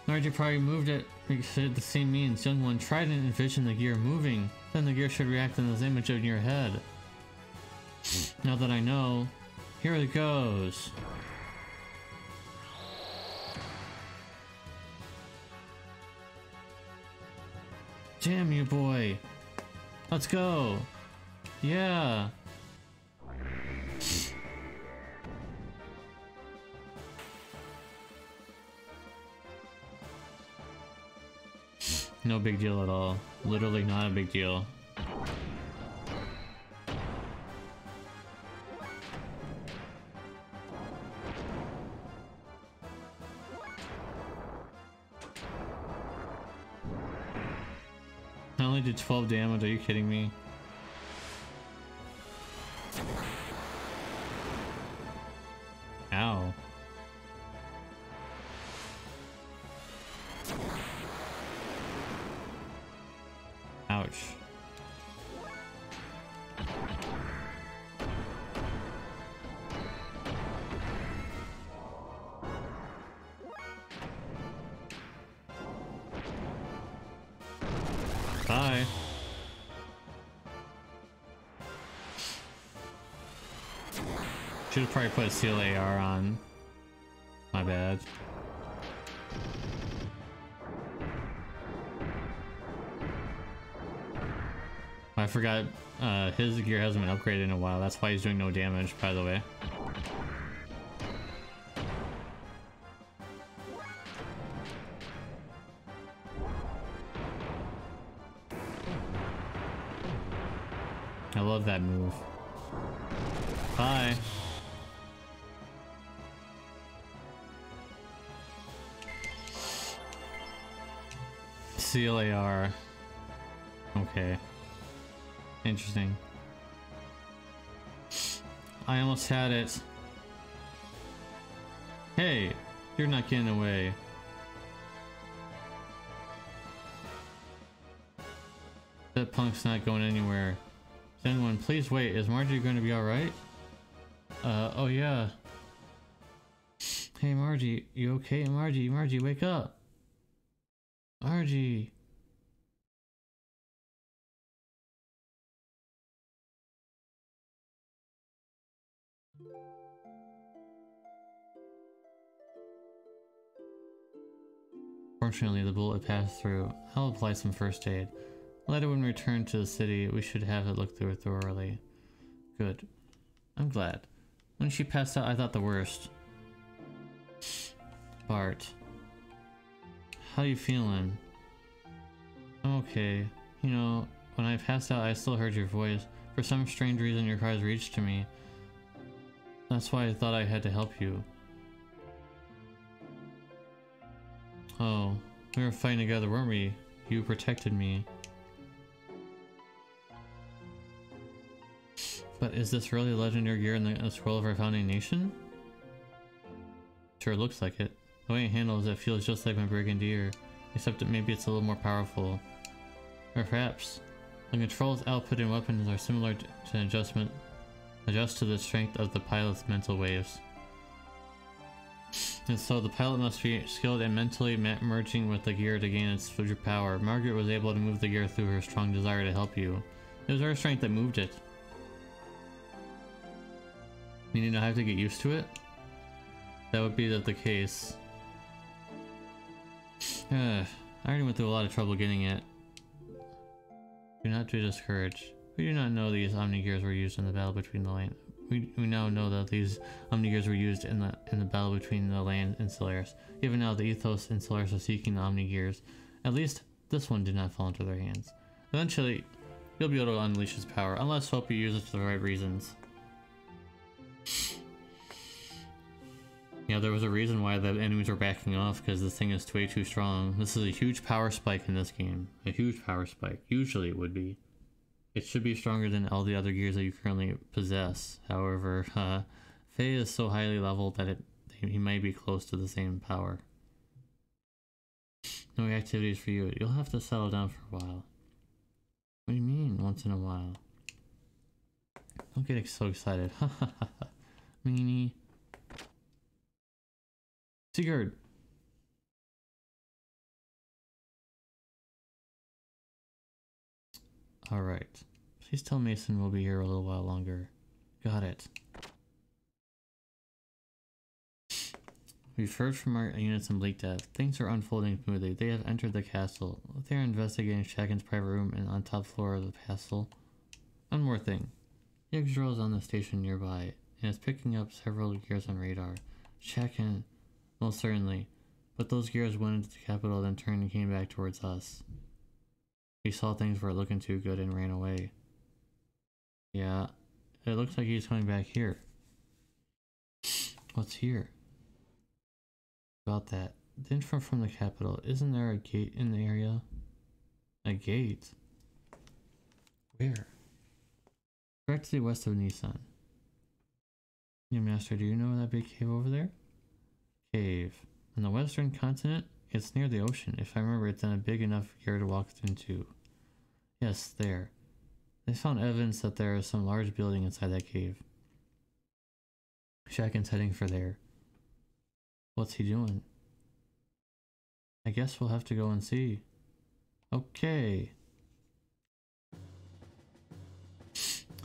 Margie probably moved it because it had the same means. Young one, try to envision the gear moving. Then the gear should react in this image in your head. Now that I know, here it goes. Damn you, boy. Let's go. Yeah. No big deal at all. Literally not a big deal. I only did 12 damage, are you kidding me? Ow. Ouch. Bye. Should have probably put a seal AR on. My bad. I forgot his gear hasn't been upgraded in a while. That's why he's doing no damage, by the way. I love that move. Bye. Seal AR. Okay. Interesting. I almost had it. Hey, you're not getting away. That punk's not going anywhere. Is anyone, please wait. Is Margie going to be alright? Oh yeah. Hey Margie, you okay? Margie, wake up. Margie. Fortunately, the bullet passed through. I'll apply some first aid. Later when we return to the city, we should have it looked through thoroughly. Good. I'm glad. When she passed out, I thought the worst. Bart. How you feeling? I'm okay. You know, when I passed out, I still heard your voice. For some strange reason, your cries reached to me. That's why I thought I had to help you. Oh, we were fighting together, weren't we? You protected me. But is this really legendary gear in the scroll of our founding nation? Sure looks like it. The way it handles it feels just like my Brigadier, except that maybe it's a little more powerful. Or perhaps the controls output and weapons are similar to adjust to the strength of the pilot's mental waves. And so the pilot must be skilled in mentally merging with the gear to gain its future power. Margaret was able to move the gear through her strong desire to help you. It was her strength that moved it. Meaning I have to get used to it? That would be the case. I already went through a lot of trouble getting it. Do not be discouraged. We do not know these Omnigears were used in the battle between the land. We now know that these Omnigears were used in the battle between the land and Solaris. Even now, the Ethos and Solaris are seeking the Omnigears. At least, this one did not fall into their hands. Eventually, you'll be able to unleash its power, unless hope you use it for the right reasons. Yeah, there was a reason why the enemies were backing off, because this thing is way too strong. This is a huge power spike in this game. A huge power spike. Usually it would be. It should be stronger than all the other gears that you currently possess. However, Faye is so highly leveled that he might be close to the same power. No activities for you. You'll have to settle down for a while. What do you mean, once in a while? Don't get so excited. Ha ha ha ha. Meanie. Sigurd. Alright. Please tell Mason we'll be here a little while longer. Got it. We've heard from our units in Bleak Death. Things are unfolding smoothly. They have entered the castle. They are investigating Shakhan's private room and on top floor of the castle. One more thing. Yggdrasil is on the station nearby and is picking up several gears on radar. Shakhan, most certainly. But those gears went into the capital, then turned and came back towards us. He saw things were looking too good and ran away. Yeah, it looks like he's coming back here. What's here? About that. The info from the capital. Isn't there a gate in the area? A gate? Where? Directly west of Nissan. Yeah, Master, do you know that big cave over there? Cave. On the western continent? It's near the ocean. If I remember, it's in a big enough area to walk into. Yes, there. They found evidence that there is some large building inside that cave. Shakhan's heading for there. What's he doing? I guess we'll have to go and see. Okay.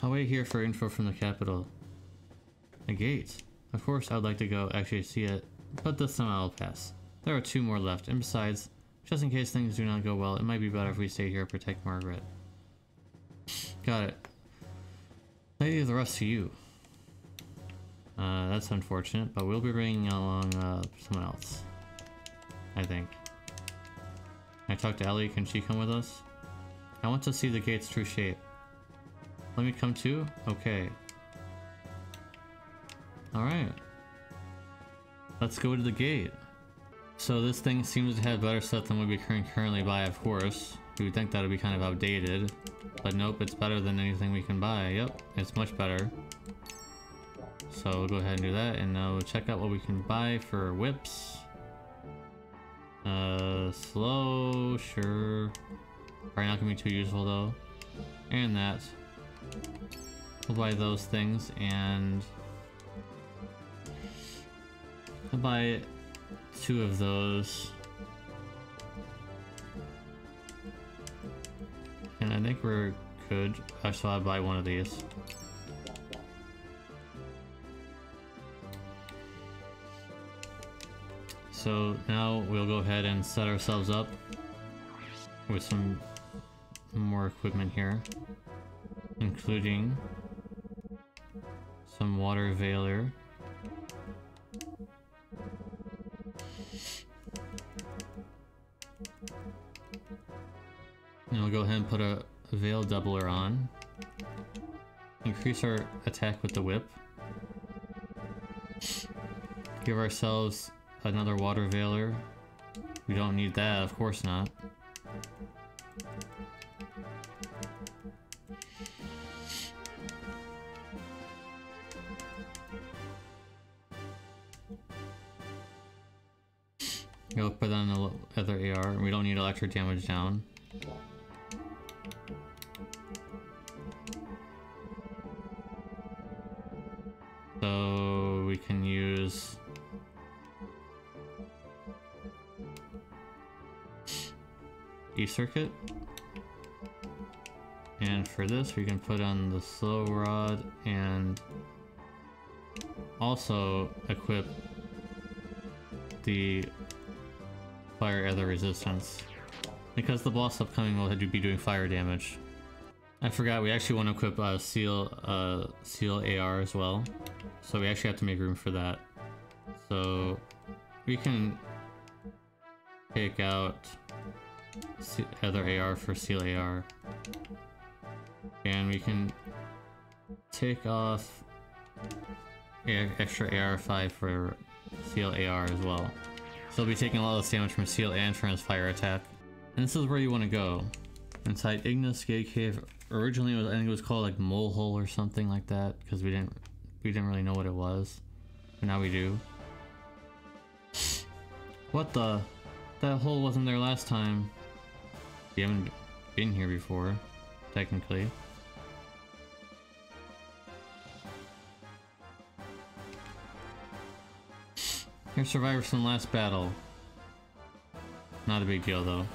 I'll wait here for info from the capital. A gate. Of course, I would like to go actually see it, but this time I'll pass. There are 2 more left, and besides, just in case things do not go well, it might be better if we stay here and protect Margaret. Got it. I leave the rest to you. That's unfortunate, but we'll be bringing along someone else. I think. I talked to Ellie, can she come with us? I want to see the gate's true shape. Let me come too? Okay. Alright. Let's go to the gate. So this thing seems to have better stuff than what we currently buy, of course. We would think that would be kind of outdated. But nope, it's better than anything we can buy. Yep, it's much better. So we'll go ahead and do that, and now we'll check out what we can buy for whips. Slow, sure. Probably not gonna be too useful though. And that. We'll buy those things, and I'll buy 2 of those. And I think we're good. Actually, I'll buy 1 of these. So now we'll go ahead and set ourselves up with some more equipment here, including some water veiler. And we'll go ahead and put a veil doubler on. Increase our attack with the whip. Give ourselves another water veiler. We don't need that, of course not. Go put on the other AR. We don't need electric damage down. So we can use E-circuit. And for this we can put on the slow rod and also equip the fire other resistance, because the boss upcoming will be doing fire damage. I forgot we actually want to equip seal AR as well, so we actually have to make room for that. So we can take out other AR for seal AR, and we can take off extra AR5 for seal AR as well. So he'll be taking a lot less damage from seal and from his fire attack. And this is where you want to go. Inside Ignis Gate Cave. Originally I think it was called like Mole Hole or something like that, because we didn't really know what it was. But now we do. What the? That hole wasn't there last time. We haven't been here before, technically. Here's survivors from the last battle. Not a big deal though.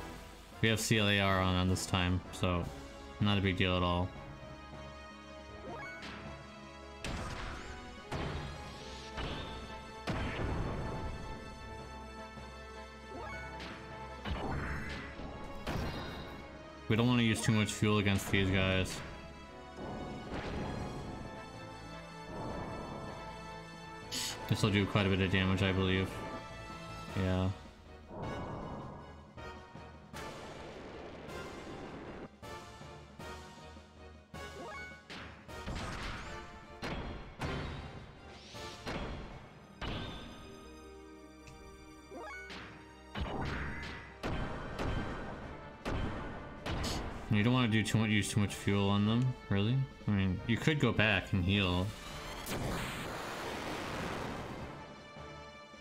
We have CLAR on this time, so not a big deal at all. We don't want to use too much fuel against these guys. This will do quite a bit of damage, I believe. Yeah. You don't want to use too much fuel on them, really. I mean, you could go back and heal.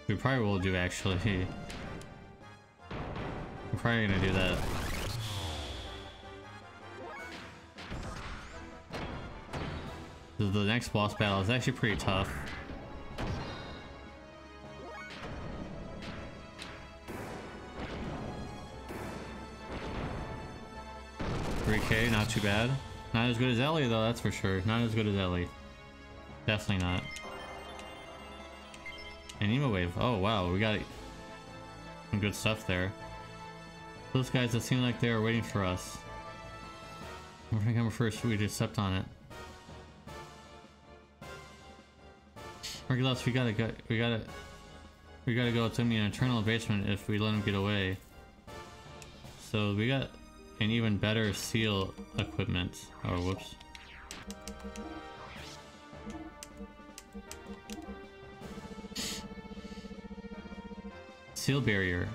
We probably will do, actually. We're probably gonna do that. The next boss battle is actually pretty tough. $3K, not too bad. Not as good as Ellie though, that's for sure. Not as good as Ellie. Definitely not. An emo wave. Oh wow, we got some good stuff there. Those guys that seem like they were waiting for us. We're gonna come first, we just stepped on it. Regulus, we gotta go to an eternal basement if we let him get away. So we got an even better seal equipment. Oh, whoops. Seal barrier.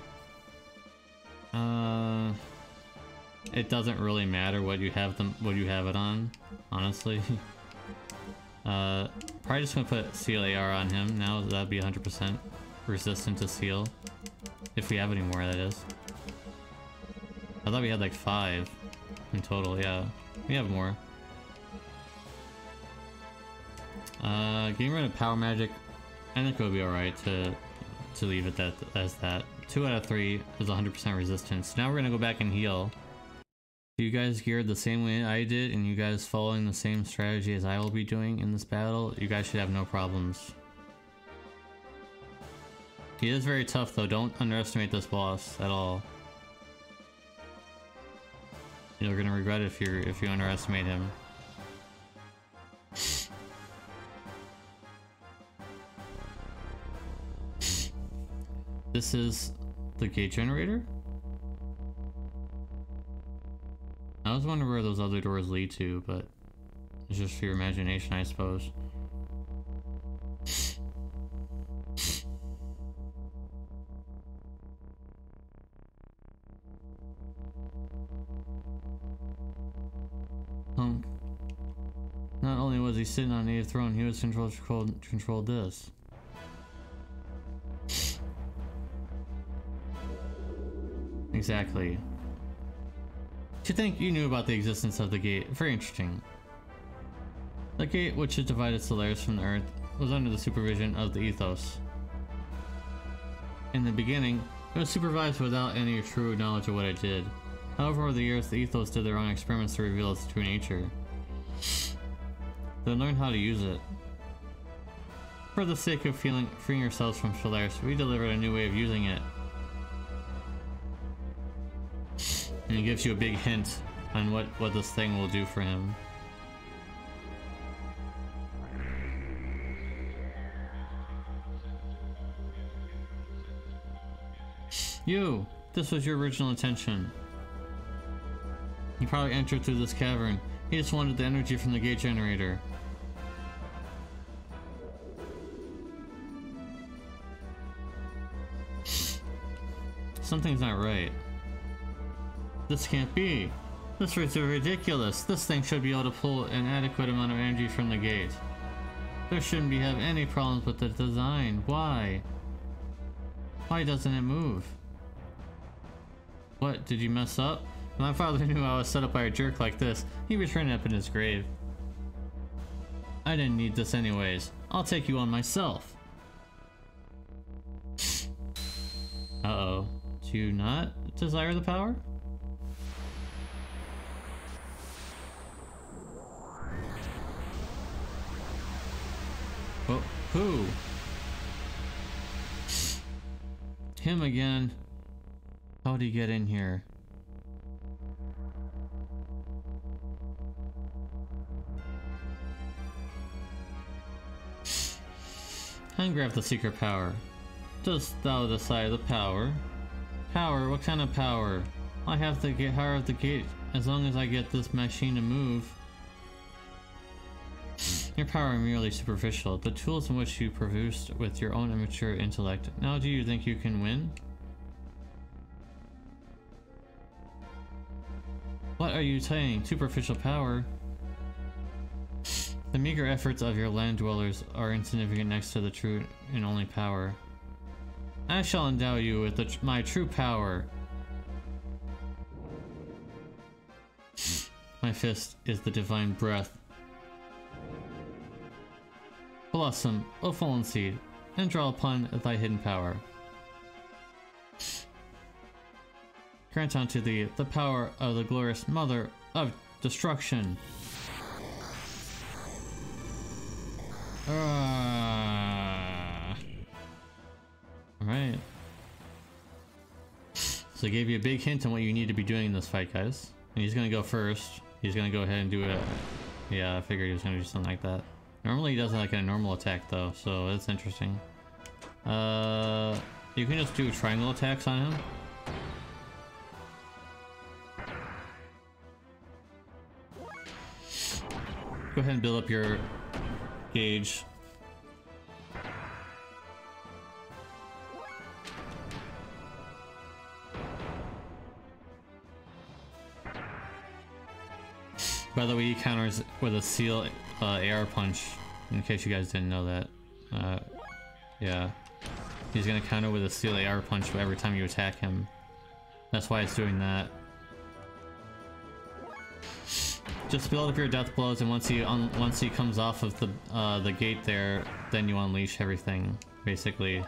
It doesn't really matter what you have it on, honestly. Probably just gonna put seal AR on him now. That'd be 100% resistant to seal, if we have any more. That is. I thought we had like 5 in total. Yeah, we have more. Getting rid of power magic, I think it would be alright to leave it as that. 2 out of 3 is 100% resistance. Now we're gonna go back and heal. You guys geared the same way I did, and you guys following the same strategy as I will be doing in this battle, you guys should have no problems. He is very tough though, don't underestimate this boss at all. You're gonna regret it if you underestimate him. This is the gate generator? I was wondering where those other doors lead to, but it's just for your imagination, I suppose. Punk. Not only was he sitting on a throne, he was controlled this. Exactly. To think you knew about the existence of the gate. Very interesting. The gate, which had divided Solaris from the Earth, was under the supervision of the Ethos. In the beginning, it was supervised without any true knowledge of what it did. However, over the years, the Ethos did their own experiments to reveal its true nature. They learned how to use it. For the sake of freeing ourselves from Solaris, we delivered a new way of using it. And it gives you a big hint on what this thing will do for him. You! This was your original intention. He probably entered through this cavern. He just wanted the energy from the gate generator. Something's not right. This can't be. This is ridiculous. This thing should be able to pull an adequate amount of energy from the gate. There shouldn't have any problems with the design. Why? Why doesn't it move? What, did you mess up? My father knew I was set up by a jerk like this. He was turning up in his grave. I didn't need this anyways. I'll take you on myself. Uh-oh. Do you not desire the power? Oh, who? Him again. How'd he get in here? Ungrab the secret power. Dost thou decide the power? Power? What kind of power? I have the power of the gate as long as I get this machine to move. Your power are merely superficial, the tools in which you produced with your own immature intellect. Now do you think you can win? What are you saying? Superficial power? The meager efforts of your land dwellers are insignificant next to the true and only power. I shall endow you with my true power. My fist is the divine breath. Blossom, O fallen seed, and draw upon thy hidden power. Grant unto thee the power of the glorious mother of Destruction. Alright. So I gave you a big hint on what you need to be doing in this fight, guys. And he's gonna go first. He's gonna go ahead and do it. Yeah, I figured he was gonna do something like that. Normally he does like a normal attack though, so that's interesting. You can just do triangle attacks on him. Go ahead and build up your gauge. By the way, he counters with a seal AR punch, in case you guys didn't know that. Yeah. He's gonna counter with a seal AR punch every time you attack him. That's why it's doing that. Just build up your death blows, and once he comes off of the gate there, then you unleash everything, basically.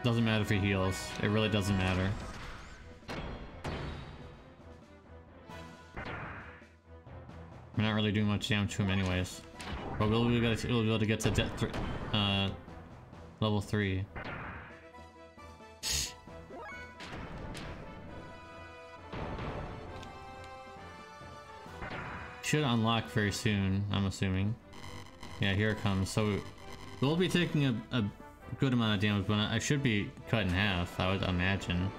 Doesn't matter if he heals. It really doesn't matter. We're not really doing much damage to him anyways. But we'll be able to get to level 3. Should unlock very soon, I'm assuming. Yeah, here it comes. So we'll be taking a good amount of damage, but I should be cut in half, I would imagine.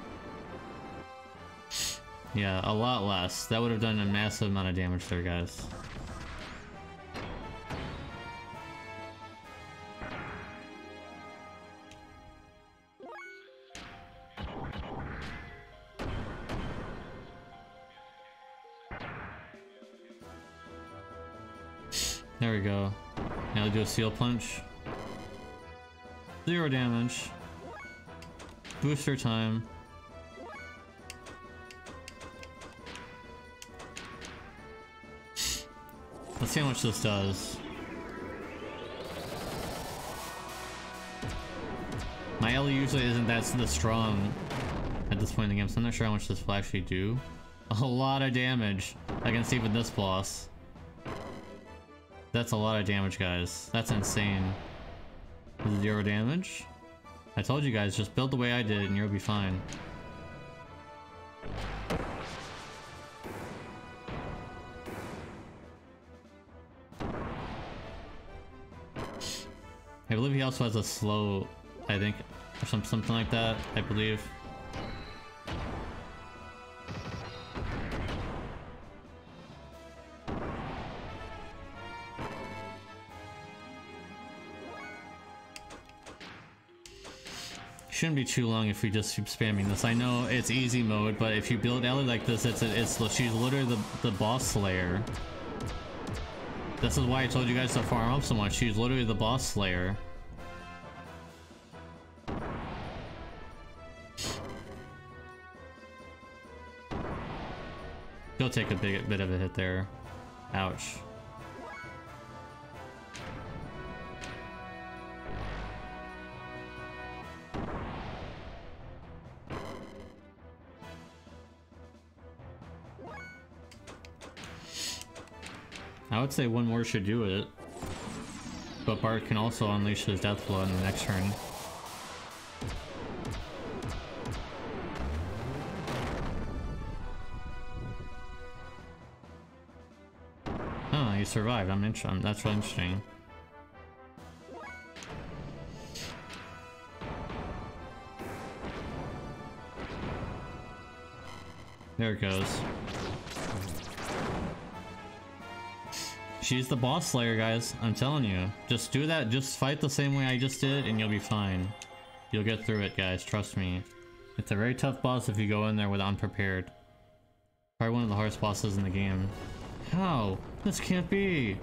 Yeah, a lot less. That would have done a massive amount of damage there, guys. There we go. Now do a seal punch. 0 damage. Booster time. Let's see how much this does. My Ellie usually isn't that strong at this point in the game, so I'm not sure how much this will actually do. A lot of damage against even this boss. That's a lot of damage, guys. That's insane. 0 damage? I told you guys, just build the way I did and you'll be fine. I believe he also has a slow, I think, or something like that, I believe. Shouldn't be too long if we just keep spamming this. I know it's easy mode, but if you build Ellie like this, she's literally the boss slayer. This is why I told you guys to farm up so much. She's literally the boss slayer. He'll take a bit of a hit there. Ouch. I would say one more should do it, but Bart can also unleash his death blow in the next turn. Oh, he survived. That's really interesting. There it goes. She's the boss slayer, guys. I'm telling you. Just do that. Just fight the same way I just did and you'll be fine. You'll get through it, guys. Trust me. It's a very tough boss if you go in there with unprepared. Probably one of the hardest bosses in the game. How? This can't be.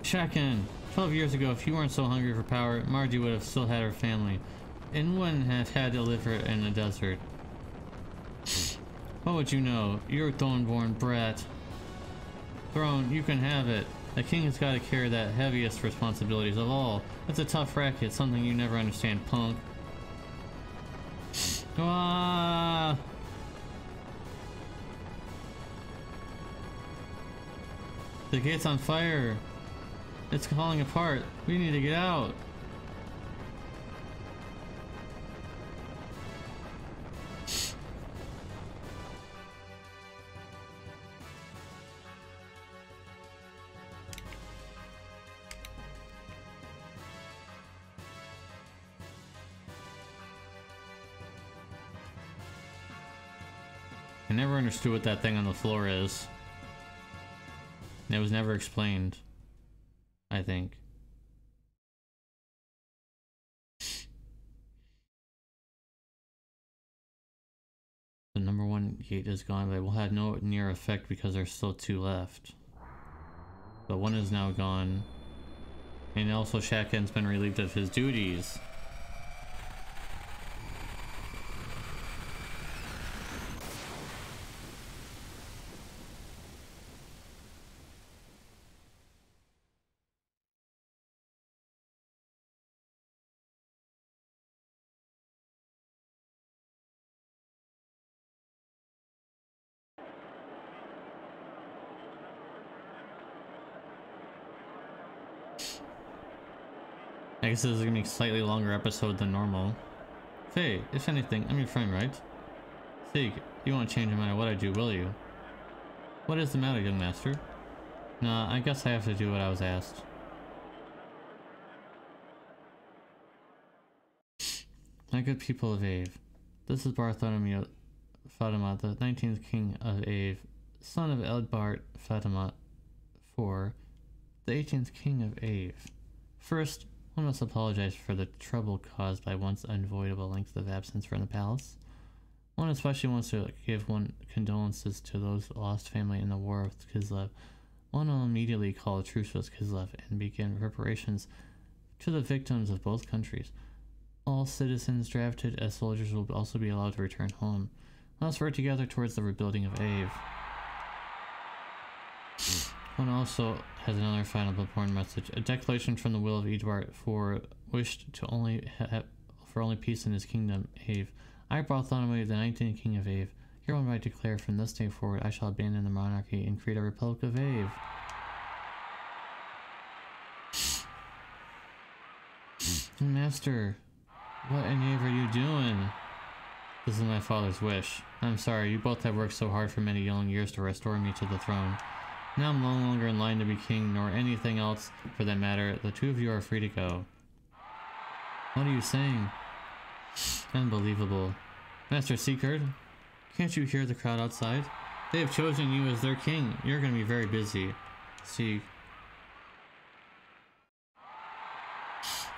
Shakhan. 12 years ago, if you weren't so hungry for power, Margie would have still had her family and wouldn't have had to live in a desert. What would you know? You're a Thornborn brat. Throne, you can have it. The king has got to carry that heaviest responsibilities of all. It's a tough racket, something you never understand, punk. Ah! The gate's on fire. It's falling apart. We need to get out. I never understood what that thing on the floor is. It was never explained, I think. The number one gate is gone, but it will have no near effect because there's still 2 left. But 1 is now gone. And also Shakhan's been relieved of his duties. I guess this is gonna be a slightly longer episode than normal. Faye, if anything, I'm your friend, right? Sig, you won't change no matter what I do, will you? What is the matter, young master? Nah, I guess I have to do what I was asked. My good people of Ave, this is Bartholomew Fatima, the 19th king of Ave, son of Eldbart Fatima IV, the 18th king of Ave. First, one must apologize for the trouble caused by one's unavoidable length of absence from the palace. One especially wants to give one condolences to those lost family in the war with Kislev. One will immediately call a truce with Kislev and begin preparations to the victims of both countries. All citizens drafted as soldiers will also be allowed to return home. Let us work together towards the rebuilding of Ave. One also has another final but important message. A declaration from the will of Edward IV wished to only peace in his kingdom, Ave. I, Bartholomew, the 19th king of Ave, hereby declare from this day forward I shall abandon the monarchy and create a republic of Ave. Master, what in Ave are you doing? This is my father's wish. I'm sorry, you both have worked so hard for many long years to restore me to the throne. Now I'm no longer in line to be king, nor anything else for that matter. The 2 of you are free to go. What are you saying? Unbelievable. Master Seekard, can't you hear the crowd outside? They have chosen you as their king. You're going to be very busy. See.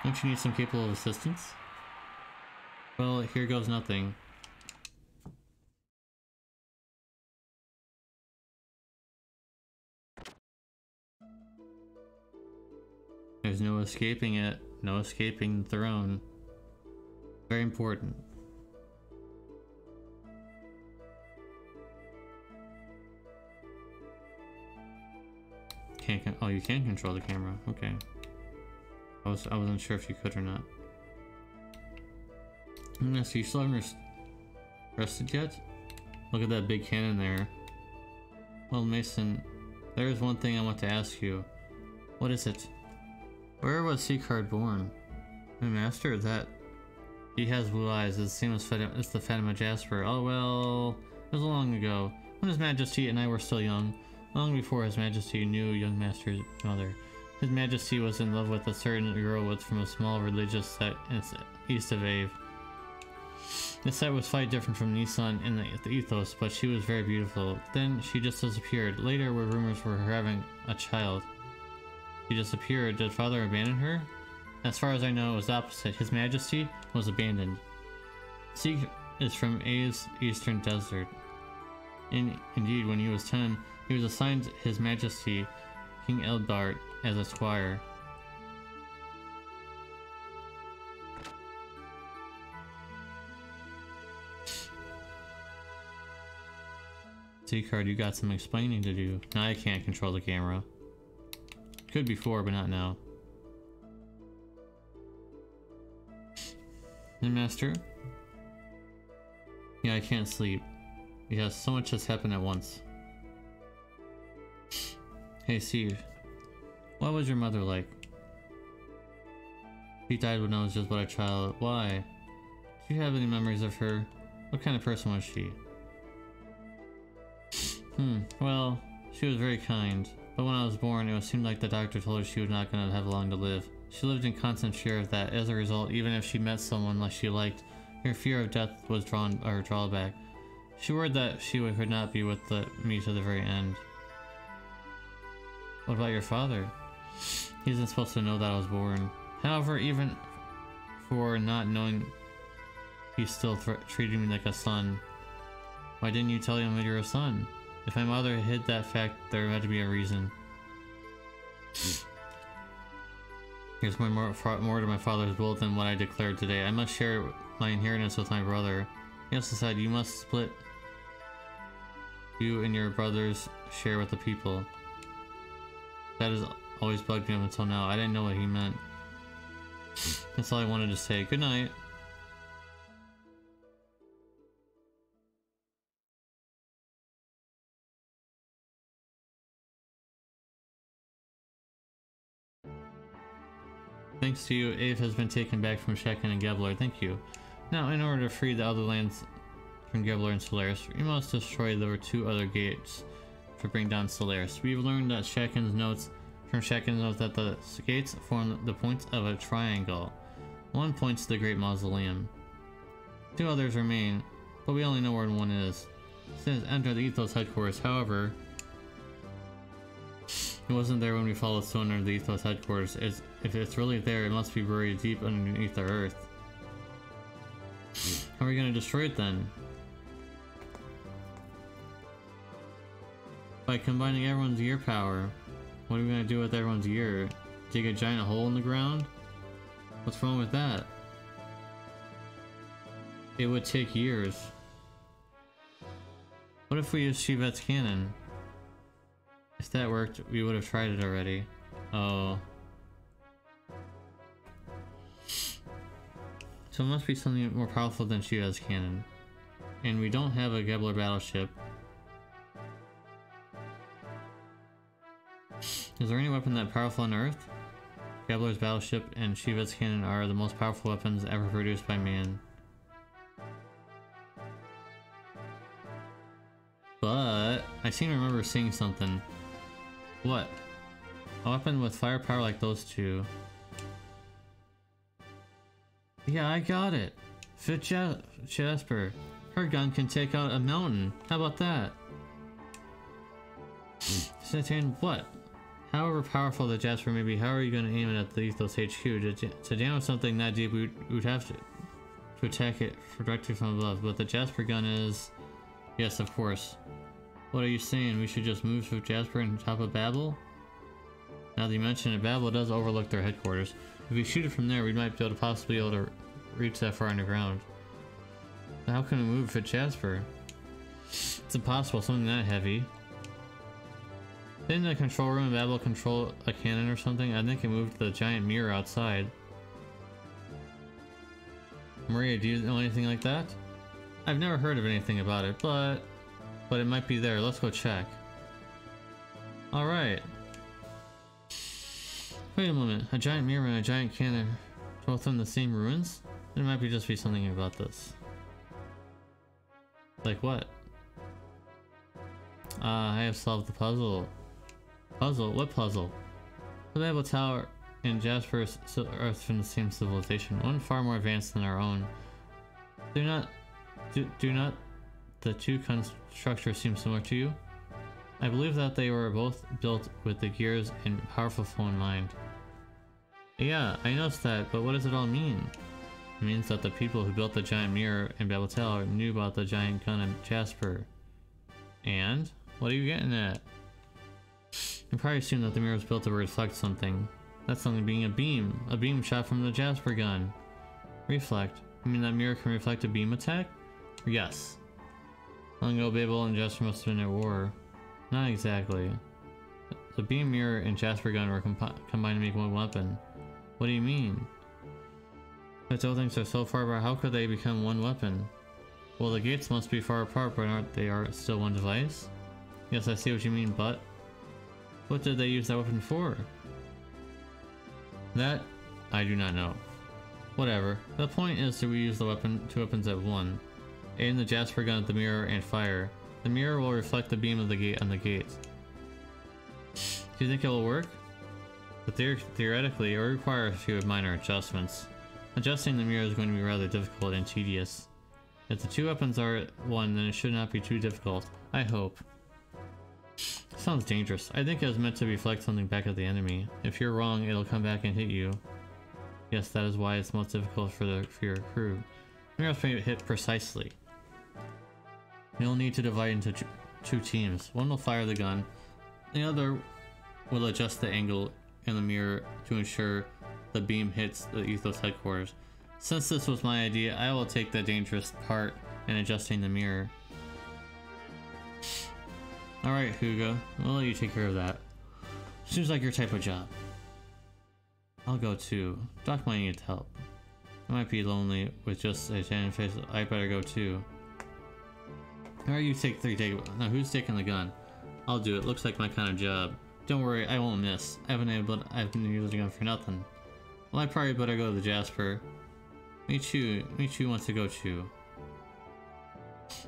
Don't you need some capable assistance? Well, here goes nothing. There's no escaping it. No escaping the throne. Very important. Oh, you can control the camera. Okay. I wasn't sure if you could or not. So you still haven't rested yet? Look at that big cannon there. Well, Mason, there is one thing I want to ask you. What is it? Where was Seekard born? My master, that... He has blue eyes, it's the same as it's the Fatima Jasper. Oh well, it was long ago, when His Majesty and I were still young, long before His Majesty knew young master's mother. His Majesty was in love with a certain girl from a small religious sect east of Ave. The site was quite different from Nissan in the ethos, but she was very beautiful. Then she just disappeared. Later were rumors for her having a child. She disappeared. Did father abandon her? As far as I know, it was the opposite. His Majesty was abandoned. Seek is from Ave's eastern desert. Indeed, when he was 10, he was assigned His Majesty, King Eldbart, as a squire. C-card, you got some explaining to do. Now I can't control the camera. Could before, but not now. And Master? Yeah, I can't sleep. Yeah, so much has happened at once. Hey Steve, what was your mother like? She died when I was just but a child. Why? Do you have any memories of her? What kind of person was she? Well, she was very kind. But when I was born, it seemed like the doctor told her she was not going to have long to live. She lived in constant fear of that. As a result, even if she met someone like she liked, her fear of death was drawback. She worried that she could not be with me to the very end. What about your father? He isn't supposed to know that I was born. However, even for not knowing, he still treated me like a son. Why didn't you tell him that you're a son? If my mother hid that fact, there had to be a reason. There's more to my father's will than what I declared today. I must share my inheritance with my brother. He also said you must split. You and your brothers share with the people. That has always bugged me up until now. I didn't know what he meant. That's all I wanted to say. Good night. Thanks to you, Ave has been taken back from Shakhan and Gebler. Thank you. Now, in order to free the other lands from Gebler and Solaris, we must destroy the 2 other gates to bring down Solaris. We've learned that Shakhan's notes that the gates form the points of a triangle. One points to the Great Mausoleum. 2 others remain, but we only know where one is. Since enter the Ethos headquarters, however, it wasn't there when we followed stone under the Ethos headquarters. If it's really there, it must be buried deep underneath the earth. How are we gonna destroy it then? By combining everyone's gear power. What are we gonna do with everyone's gear? Dig a giant hole in the ground? What's wrong with that? It would take years. What if we use Shivet's cannon? If that worked, we would have tried it already. Oh. So it must be something more powerful than Shivet's cannon. And we don't have a Gebler battleship. Is there any weapon that powerful on Earth? Gebler's battleship and Shivet's cannon are the most powerful weapons ever produced by man. But I seem to remember seeing something. What? A weapon with firepower like those 2. Yeah, I got it. Fit Jasper. Her gun can take out a mountain. How about that? Satan, what? However powerful the Jasper may be, how are you going to aim it at the Ethos HQ? To damage something that deep, we'd have to attack it directly from above. But the Jasper gun is... Yes, of course. What are you saying? We should just move to Jasper and top of Babel? Now that you mention it, Babel does overlook their headquarters. If we shoot it from there, we might be able to reach that far underground. How can we move for Jasper? It's impossible, something that heavy. Didn't the control room in Babel control a cannon or something? I think it moved the giant mirror outside. Maria, do you know anything like that? I've never heard of anything about it, but it might be there. Let's go check. Alright. Wait a moment. A giant mirror and a giant cannon both in the same ruins? There might just be something about this. Like what? I have solved the puzzle. Puzzle? What puzzle? The Babel Tower and Jasper's Earth from the same civilization, one far more advanced than our own. Do not the 2 structures seem similar to you? I believe that they were both built with the gears and powerful flow in mind. Yeah, I noticed that, but what does it all mean? It means that the people who built the giant mirror in Babel Tower knew about the giant gun in Jasper. And? What are you getting at? You probably assume that the mirror was built to reflect something. That's something being a beam shot from the Jasper gun. Reflect? You mean that mirror can reflect a beam attack? Yes. Long ago, Babel and Jasper must have been at war. Not exactly. The beam mirror and Jasper gun were combined to make one weapon. What do you mean? If those things are so far apart, how could they become one weapon? Well, the gates must be far apart, but aren't they still one device? Yes, I see what you mean, but what did they use that weapon for? That I do not know. Whatever. The point is to reuse the two weapons at one. Aim the Jasper gun at the mirror and fire. The mirror will reflect the beam of the gate on the gate. Do you think it will work? But theoretically, it will require a few minor adjustments. Adjusting the mirror is going to be rather difficult and tedious. If the two weapons are at one, then it should not be too difficult. I hope. Sounds dangerous. I think it was meant to reflect something back at the enemy. If you're wrong, it'll come back and hit you. Yes, that is why it's most difficult for your crew. Mirrors may hit precisely. You'll need to divide into two teams. One will fire the gun. The other will adjust the angle in the mirror to ensure the beam hits the Ethos headquarters. Since this was my idea, I will take the dangerous part in adjusting the mirror. Alright, Hugo. We'll let you take care of that. Seems like your type of job. I'll go too. Doc might need help. I might be lonely with just a tan face. I better go too. Alright, you take three. Now, who's taking the gun? I'll do it. Looks like my kind of job. Don't worry, I won't miss. I've been using the gun for nothing. Well, I probably better go to the Jasper. Me too wants to go too.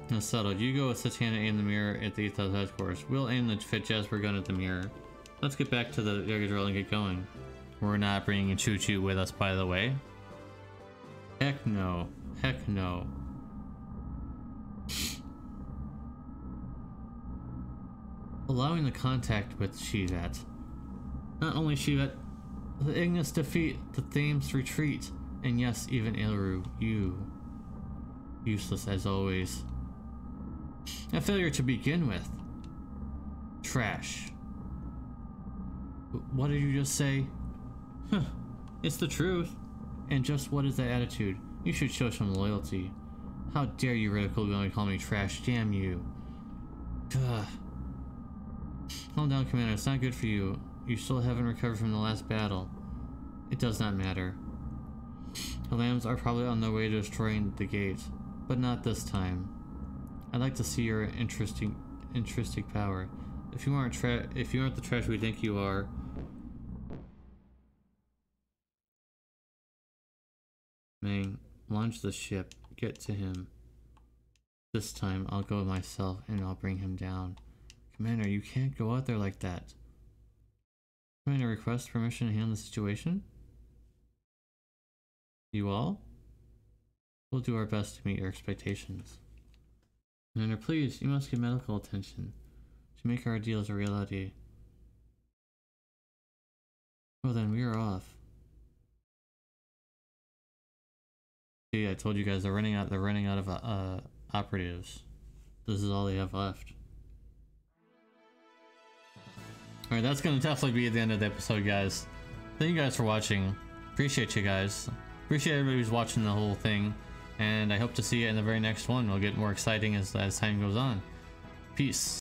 Now settled. You go with Satana and aim the mirror at the Ethos headquarters. We'll aim the fit Jasper gun at the mirror. Let's get back to the Yoga drill and get going. We're not bringing Choo Choo with us, by the way. Heck no. Heck no. Allowing the contact with Shivat. Not only Shivat, the Ignis defeat, the Thames retreat, and yes, even Ilru, you. Useless as always. A failure to begin with. Trash. What did you just say? Huh. It's the truth. And just what is that attitude? You should show some loyalty. How dare you ridicule me and call me trash, damn you. Ugh. Calm down, Commander, it's not good for you. You still haven't recovered from the last battle. It does not matter. The lambs are probably on their way to destroying the gate, but not this time. I'd like to see your intrinsic power. If you aren't the trash we think you are, Ming, launch the ship. Get to him. This time, I'll go myself and I'll bring him down. Commander, you can't go out there like that. Commander, request permission to handle the situation? You all? We'll do our best to meet your expectations. Commander, please, you must get medical attention to make our deals a reality. Well then, we are off. See, I told you guys they're running out of operatives. This is all they have left. Alright, that's gonna definitely be the end of the episode, guys. Thank you guys for watching. Appreciate you guys. Appreciate everybody who's watching the whole thing. And I hope to see you in the very next one. It'll get more exciting as time goes on. Peace.